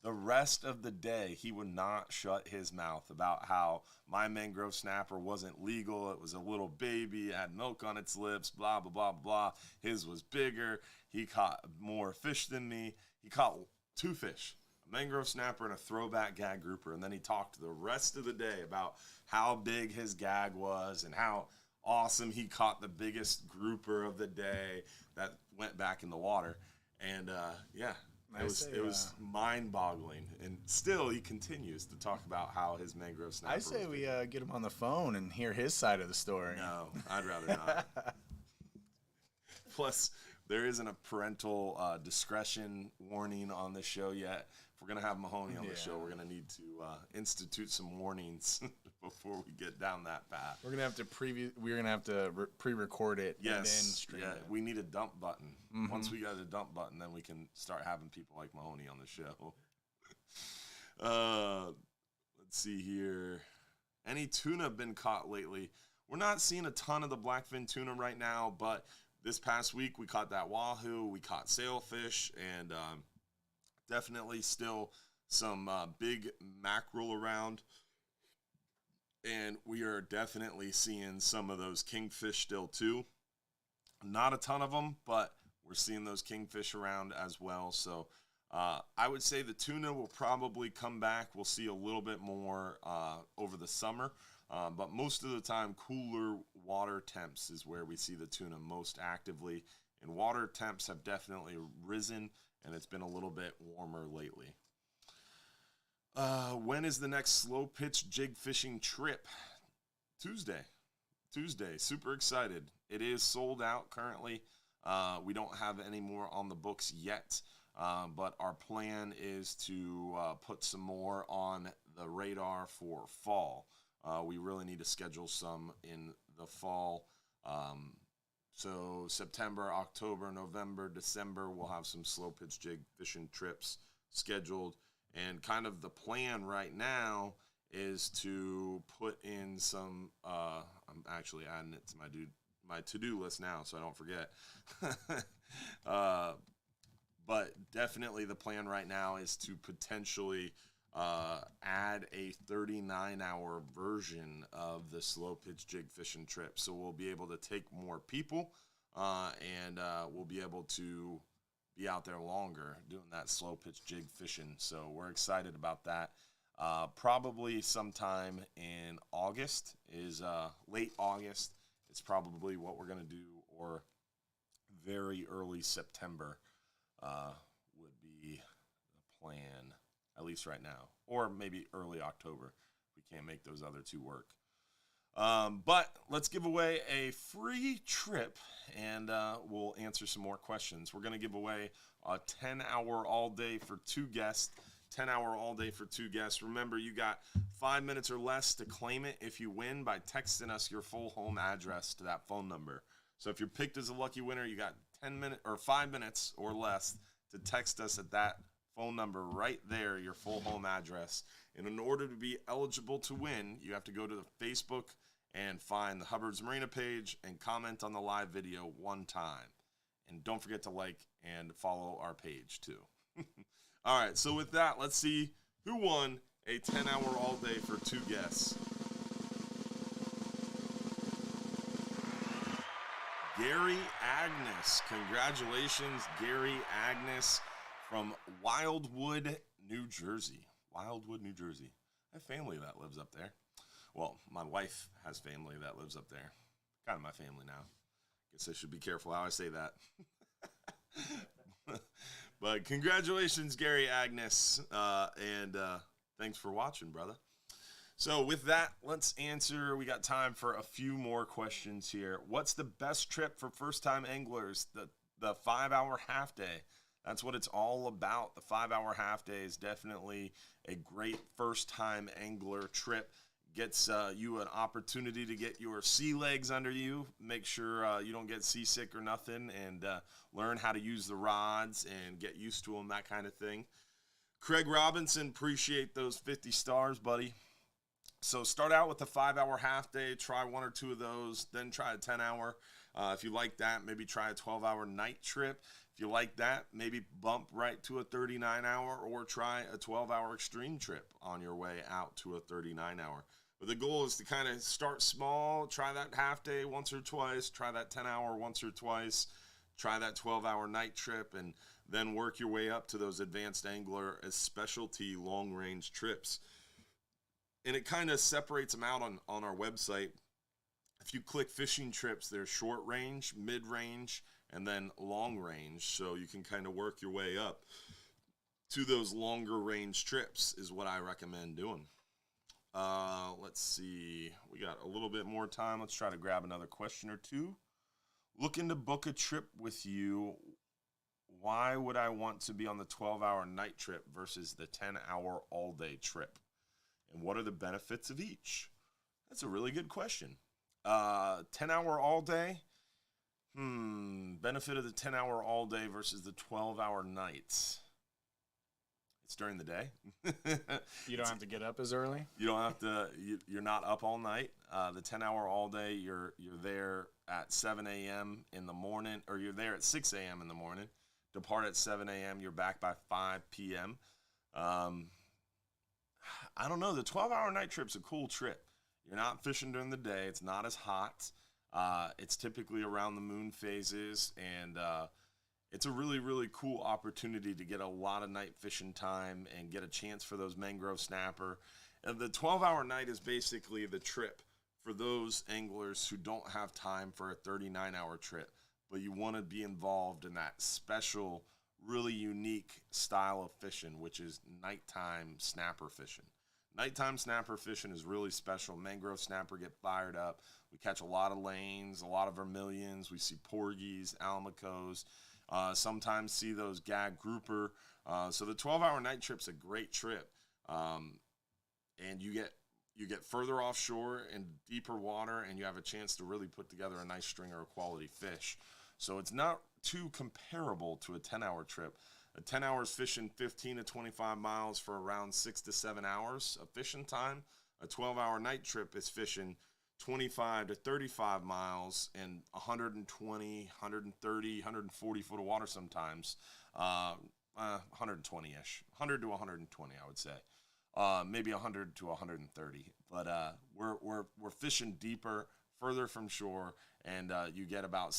The rest of the day, he would not shut his mouth about how my mangrove snapper wasn't legal. It was a little baby, it had milk on its lips, blah, blah, blah, blah. His was bigger. He caught more fish than me. He caught 2 fish, a mangrove snapper and a throwback gag grouper. And then he talked the rest of the day about how big his gag was and how awesome he caught the biggest grouper of the day that went back in the water. And, yeah. It was mind-boggling, and still he continues to talk about how his mangrove snapper. I say we get him on the phone and hear his side of the story. No, I'd rather not. Plus, there isn't a parental discretion warning on this show yet. If we're gonna have Mahoney on the show, we're gonna need to institute some warnings before we get down that path. We're gonna have to pre-record it and then stream it. We need a dump button. Mm-hmm. Once we got a dump button, then we can start having people like Mahoney on the show. Let's see here. Any tuna been caught lately? We're not seeing a ton of the blackfin tuna right now, but this past week we caught that wahoo, we caught sailfish, and definitely still some big mackerel around. And we are definitely seeing some of those kingfish still too. Not a ton of them, but we're seeing those kingfish around as well. So I would say the tuna will probably come back. We'll see a little bit more over the summer. But most of the time, cooler water temps is where we see the tuna most actively. And water temps have definitely risen, and it's been a little bit warmer lately. When is the next slow pitch jig fishing trip? Tuesday. Super excited. It is sold out currently. We don't have any more on the books yet, but our plan is to put some more on the radar for fall. We really need to schedule some in the fall. So September, October, November, December, we'll have some slow pitch jig fishing trips scheduled. And kind of the plan right now is to put in some, I'm actually adding it to my to-do list now so I don't forget. But definitely the plan right now is to potentially add a 39-hour version of the slow pitch jig fishing trip. So we'll be able to take more people and we'll be able to be out there longer doing that slow pitch jig fishing. So we're excited about that. Probably sometime in August is late August. It's probably what we're going to do, or very early September would be the plan, at least right now, or maybe early October. We can't make those other two work. But let's give away a free trip, and we'll answer some more questions. We're going to give away a 10-hour all-day for 2 guests. 10-hour all-day for 2 guests. Remember, you got 5 minutes or less to claim it if you win by texting us your full home address to that phone number. So if you're picked as a lucky winner, you got 5 minutes or less to text us at that phone number right there, your full home address. And in order to be eligible to win, you have to go to the Facebook and find the Hubbard's Marina page and comment on the live video 1 time. And don't forget to like and follow our page too. All right, so with that, let's see who won a 10-hour all-day for 2 guests. Gary Agnes. Congratulations, Gary Agnes from Wildwood, New Jersey. Wildwood, New Jersey. I have family that lives up there. Well, my wife has family that lives up there. Kind of my family now. Guess I should be careful how I say that. But congratulations, Gary Agnes, and thanks for watching, brother. So with that, let's answer. We got time for a few more questions here. What's the best trip for first-time anglers? The 5-hour half day. That's what it's all about. The 5-hour half day is definitely a great first-time angler trip. Gets you an opportunity to get your sea legs under you, make sure you don't get seasick or nothing, and learn how to use the rods and get used to them, that kind of thing. Craig Robinson, appreciate those 50 stars, buddy. So start out with the 5-hour half day, try 1 or 2 of those, then try a 10-hour. If you like that, maybe try a 12-hour night trip. If you like that, maybe bump right to a 39-hour or try a 12-hour extreme trip on your way out to a 39-hour. But the goal is to kind of start small, try that half day once or twice, try that 10-hour once or twice, try that 12-hour night trip, and then work your way up to those advanced angler as specialty long-range trips. And it kind of separates them out on our website. If you click fishing trips, there's short range, mid-range, and then long range. So you can kind of work your way up to those longer range trips is what I recommend doing. Let's see. We got a little bit more time. Let's try to grab another question or two. Looking to book a trip with you. Why would I want to be on the 12-hour night trip versus the 10-hour all-day trip? And what are the benefits of each? That's a really good question. 10-hour all day. Benefit of the 10-hour all day versus the 12-hour nights. It's during the day. You don't have to get up as early. You don't have to. You're not up all night. The 10-hour all day. You're there at 7 a.m. in the morning, or you're there at 6 a.m. in the morning. Depart at 7 a.m. You're back by 5 p.m. I don't know. The 12-hour night trip's a cool trip. You're not fishing during the day. It's not as hot. It's typically around the moon phases, and it's a really, really cool opportunity to get a lot of night fishing time and get a chance for those mangrove snapper. And the 12-hour night is basically the trip for those anglers who don't have time for a 39-hour trip, but you want to be involved in that special, really unique style of fishing, which is nighttime snapper fishing. Nighttime snapper fishing is really special. Mangrove snapper get fired up. We catch a lot of lanes, a lot of vermilions. We see porgies, almacos. Sometimes see those gag grouper. So the 12-hour night trip's a great trip. And you get further offshore and deeper water, and you have a chance to really put together a nice stringer of quality fish. So it's not too comparable to a 10-hour trip. A 10 hours fishing 15 to 25 miles for around 6 to 7 hours of fishing time. A 12-hour night trip is fishing 25 to 35 miles and 120, 130, 140 foot of water sometimes. 120-ish. 100 to 120, I would say. Maybe 100 to 130. But we're fishing deeper, further from shore, and you get about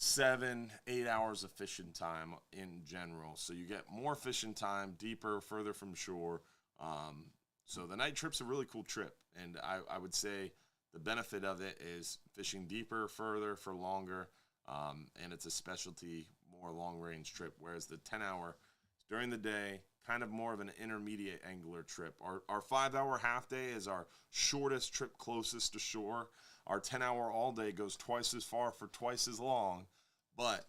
7-8 hours of fishing time in general. So you get more fishing time, deeper, further from shore. So the night trip's a really cool trip, and I would say the benefit of it is fishing deeper, further, for longer, and it's a specialty, more long-range trip, whereas the 10-hour during the day, kind of more of an intermediate angler trip. Our 5-hour half day is our shortest trip closest to shore. Our 10-hour all day goes twice as far for twice as long, but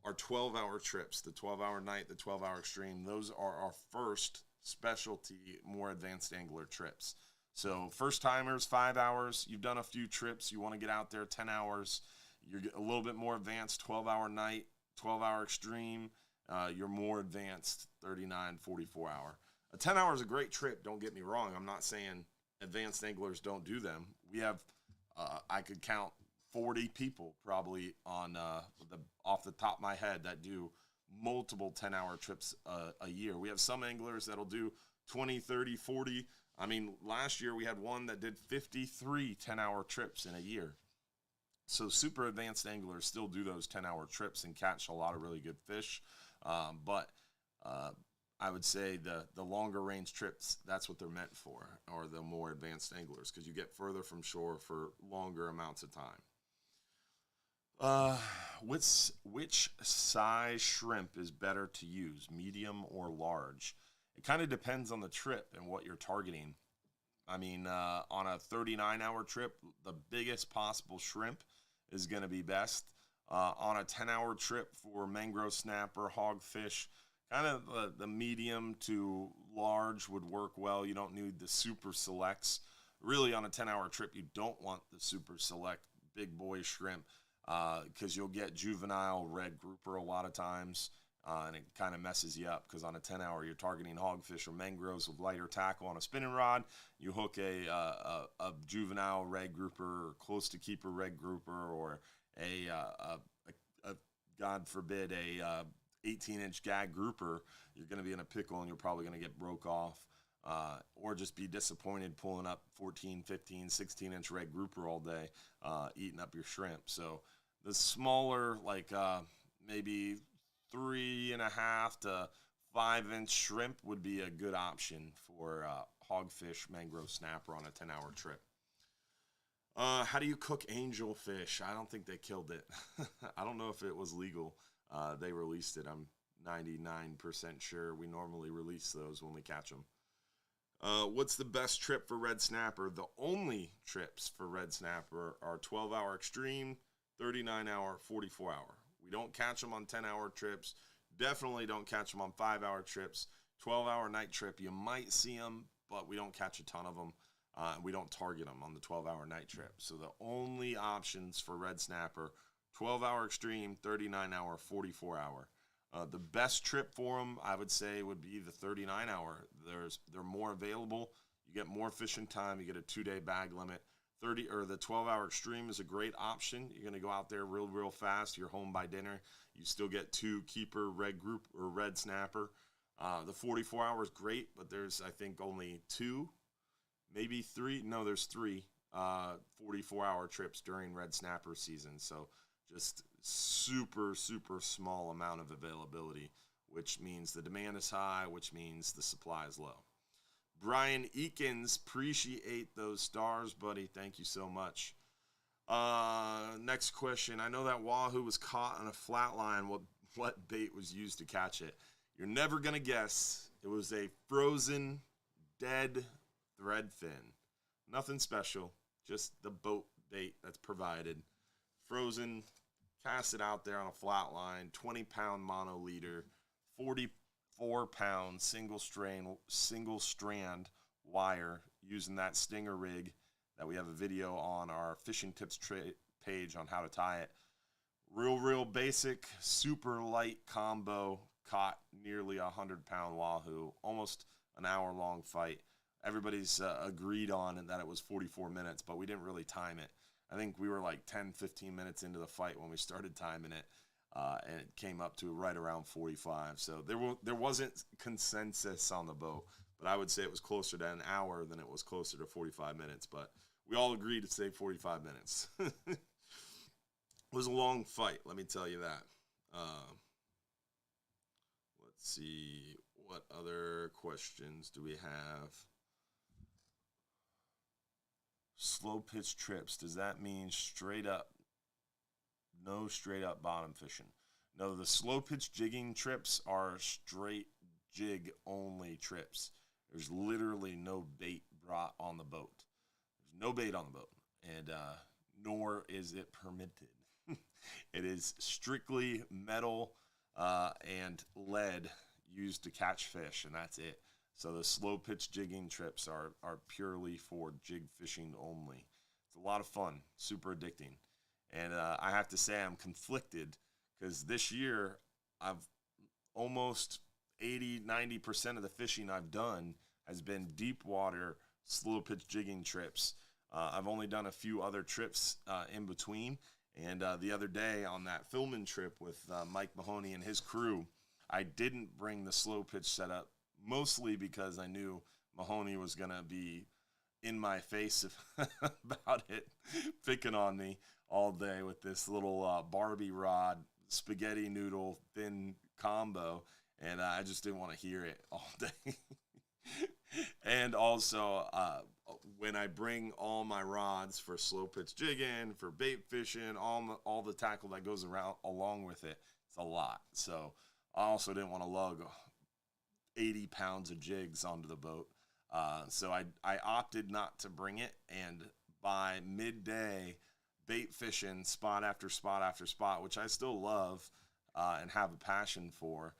our 12-hour trips, the 12-hour night, the 12-hour extreme, those are our first specialty, more advanced angler trips. So first timers, 5 hours, you've done a few trips, you want to get out there 10 hours, you're a little bit more advanced, 12-hour night, 12-hour extreme, you're more advanced, 39, 44 hour. A 10 hour is a great trip, don't get me wrong. I'm not saying advanced anglers don't do them. We have, I could count 40 people probably on off the top of my head that do multiple 10-hour trips a year. We have some anglers that'll do 20, 30, 40. I mean, last year we had one that did 53 10-hour trips in a year. So super advanced anglers still do those 10-hour trips and catch a lot of really good fish. But I would say the longer range trips, that's what they're meant for, or the more advanced anglers, because you get further from shore for longer amounts of time. Uh, which size shrimp is better to use, medium or large? It kind of depends on the trip and what you're targeting. I mean, on a 39-hour trip, the biggest possible shrimp is going to be best. On a 10-hour trip for mangrove snapper, hogfish, kind of the medium to large would work well. You don't need the super selects. Really, on a 10-hour trip, you don't want the super select big boy shrimp because you'll get juvenile red grouper a lot of times. And it kind of messes you up because on a 10-hour, you're targeting hogfish or mangroves with lighter tackle on a spinning rod. You hook a juvenile red grouper or close to keeper red grouper or a God forbid, a 18-inch gag grouper, you're going to be in a pickle and you're probably going to get broke off or just be disappointed pulling up 14, 15, 16-inch red grouper all day, eating up your shrimp. So the smaller, like maybe 3.5 to 5-inch shrimp would be a good option for hogfish, mangrove snapper on a 10-hour trip. How do you cook angelfish? I don't think they killed it. I don't know if it was legal. They released it. I'm 99% sure we normally release those when we catch them. What's the best trip for red snapper? The only trips for red snapper are 12-hour extreme, 39-hour, 44-hour. We don't catch them on 10-hour trips. Definitely don't catch them on 5-hour trips. 12-hour night trip, you might see them, but we don't catch a ton of them. We don't target them on the 12-hour night trip. So the only options for red snapper, 12-hour extreme, 39-hour, 44-hour. The best trip for them, I would say, would be the 39-hour. They're more available. You get more fishing time. You get a 2-day bag limit. The 12-hour extreme is a great option. You're going to go out there real fast. You're home by dinner. You still get 2 keeper red group or red snapper. The 44-hour is great, but there's, I think, only 2. Maybe 3. No, there's 3 44-hour trips during red snapper season. So just super small amount of availability, which means the demand is high, which means the supply is low. Brian Eakins, appreciate those stars, buddy. Thank you so much. Next question. I know that wahoo was caught on a flat line. What bait was used to catch it? You're never going to guess. It was a frozen, dead thread fin. Nothing special, just the boat bait that's provided. Frozen, cast it out there on a flat line, 20-pound mono leader, 44-pound single strand wire using that stinger rig that we have a video on our fishing tips page on how to tie it. Real basic, super light combo, caught nearly 100-pound wahoo, almost an hour-long fight. Everybody's agreed on that it was 44 minutes, but we didn't really time it. I think we were like 10, 15 minutes into the fight when we started timing it, and it came up to right around 45. So there wasn't consensus on the boat, but I would say it was closer to an hour than it was closer to 45 minutes. But we all agreed to say 45 minutes. It was a long fight, let me tell you that. Let's see, what other questions do we have? Slow pitch trips, does that mean straight up? No straight up bottom fishing. No, the slow pitch jigging trips are straight jig only trips. There's literally no bait brought on the boat. There's no bait on the boat, and nor is it permitted. It is strictly metal and lead used to catch fish, and that's it. So the slow pitch jigging trips are purely for jig fishing only. It's a lot of fun, super addicting. And I have to say I'm conflicted because this year I've almost 80-90% of the fishing I've done has been deep water slow pitch jigging trips. I've only done a few other trips in between. And the other day on that filming trip with Mike Mahoney and his crew, I didn't bring the slow pitch setup, mostly because I knew Mahoney was going to be in my face about it, picking on me all day with this little Barbie rod, spaghetti noodle, thin combo, and I just didn't want to hear it all day. And also, when I bring all my rods for slow pitch jigging, for bait fishing, all the tackle that goes around along with it, it's a lot. So I also didn't want to lug 80 pounds of jigs onto the boat. So I opted not to bring it. And by midday, bait fishing spot after spot after spot, which I still love and have a passion for,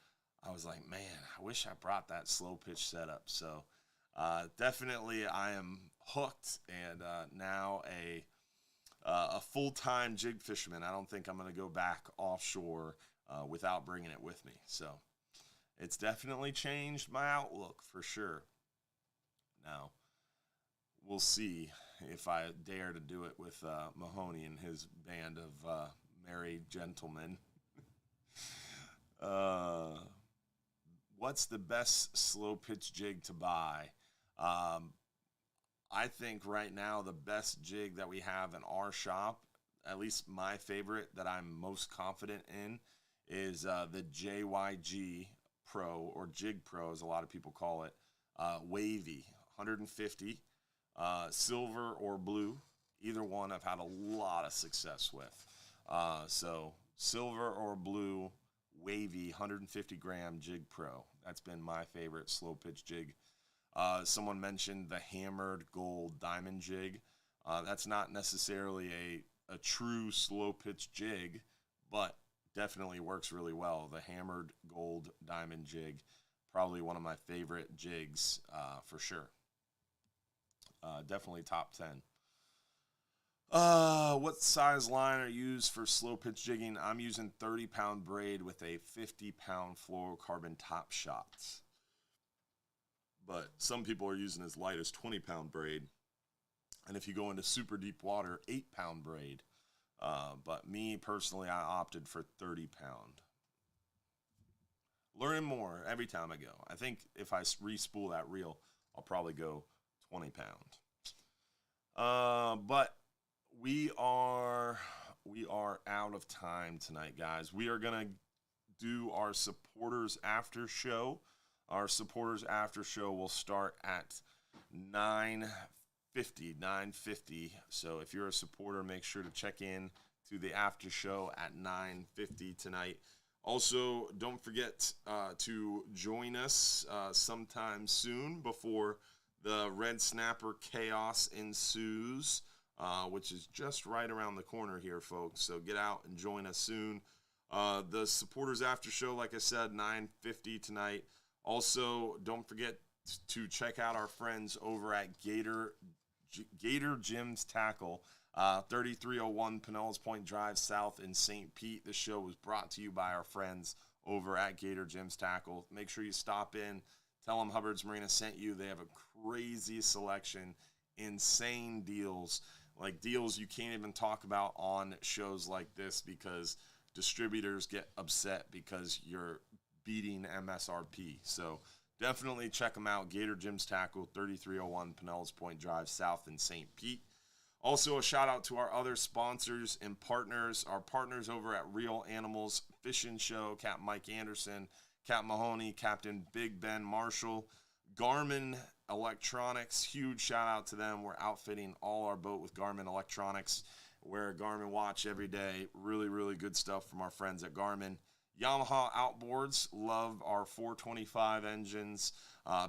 I was like, man, I wish I brought that slow pitch setup. So definitely I am hooked and now a full-time jig fisherman. I don't think I'm going to go back offshore without bringing it with me. So it's definitely changed my outlook for sure. Now, we'll see if I dare to do it with Mahoney and his band of married gentlemen. What's the best slow pitch jig to buy? I think right now the best jig that we have in our shop, at least my favorite that I'm most confident in, is the JYG Pro, or Jig Pro as a lot of people call it, wavy, 150, silver or blue. Either one I've had a lot of success with. So silver or blue, wavy, 150 gram Jig Pro. That's been my favorite slow pitch jig. Someone mentioned the hammered gold diamond jig. That's not necessarily a true slow pitch jig, but definitely works really well. The hammered gold diamond jig, probably one of my favorite jigs for sure. Definitely top 10. What size line are used for slow pitch jigging? I'm using 30-pound braid with a 50-pound fluorocarbon top shot. But some people are using as light as 20-pound braid. And if you go into super deep water, 8-pound braid. But me, personally, I opted for 30-pound. Learning more every time I go. I think if I re-spool that reel, I'll probably go 20-pound. But we are out of time tonight, guys. We are going to do our supporters after show. Our supporters after show will start at 9:50. So if you're a supporter, make sure to check in to the after show at 9:50 tonight. Also, don't forget to join us sometime soon before the red snapper chaos ensues, which is just right around the corner here, folks. So get out and join us soon. The supporters after show, like I said, 9:50 tonight. Also, don't forget to check out our friends over at Gator Jim's Tackle, 3301 Pinellas Point Drive South in St. Pete. This show was brought to you by our friends over at Gator Jim's Tackle. Make sure you stop in. Tell them Hubbard's Marina sent you. They have a crazy selection, insane deals, like deals you can't even talk about on shows like this because distributors get upset because you're beating MSRP. So definitely check them out. Gator Jim's Tackle, 3301 Pinellas Point Drive South in St. Pete. Also, a shout out to our other sponsors and partners, our partners over at Real Animals Fishing Show, Capt Mike Anderson, Capt Mahoney, Captain Big Ben Marshall, Garmin Electronics. Huge shout out to them. We're outfitting all our boat with Garmin Electronics. Wear a Garmin watch every day. Really, really good stuff from our friends at Garmin. Yamaha Outboards, love our 425 engines.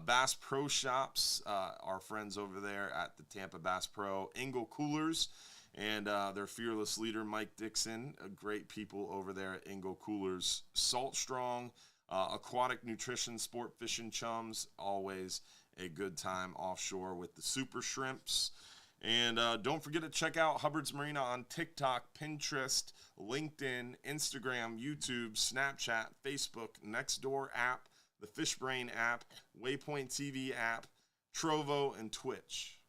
Bass Pro Shops, our friends over there at the Tampa Bass Pro. Engel Coolers and their fearless leader, Mike Dixon. Great people over there at Engel Coolers. Salt Strong, Aquatic Nutrition, Sport Fishing Chums. Always a good time offshore with the Super Shrimps. And don't forget to check out Hubbard's Marina on TikTok, Pinterest, LinkedIn, Instagram, YouTube, Snapchat, Facebook, Nextdoor app, the Fishbrain app, Waypoint TV app, Trovo, and Twitch.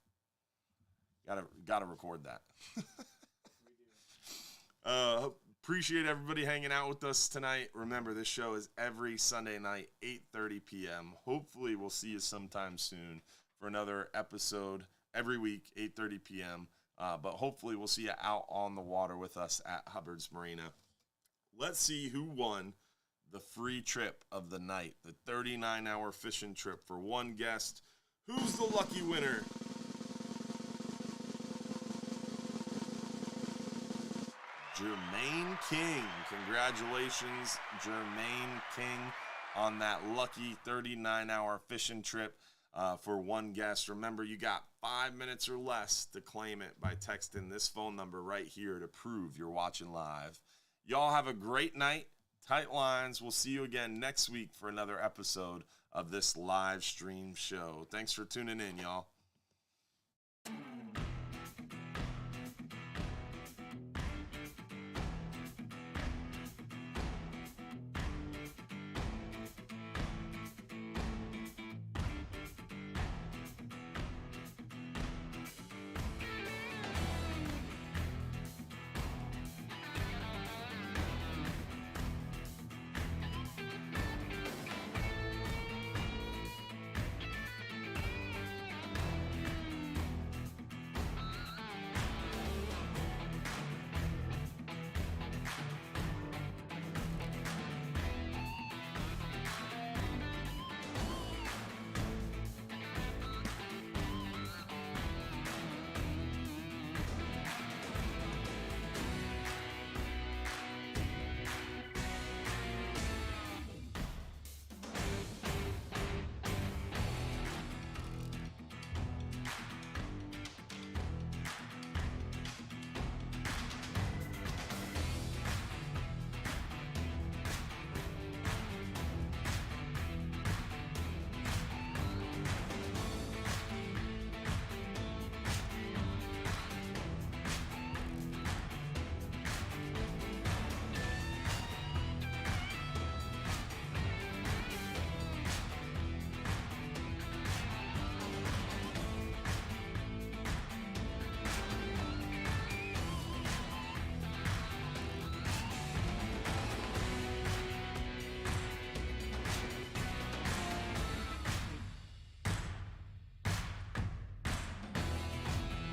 Gotta record that. Appreciate everybody hanging out with us tonight. Remember, this show is every Sunday night, 8:30 p.m. Hopefully, we'll see you sometime soon for another episode. Every week, 8:30 p.m. But hopefully we'll see you out on the water with us at Hubbard's Marina. Let's see who won the free trip of the night, the 39-hour fishing trip for one guest. Who's the lucky winner? Jermaine King. Congratulations, Jermaine King, on that lucky 39-hour fishing trip for one guest. Remember, you got 5 minutes or less to claim it by texting this phone number right here to prove you're watching live. Y'all have a great night. Tight lines. We'll see you again next week for another episode of this live stream show. Thanks for tuning in, y'all.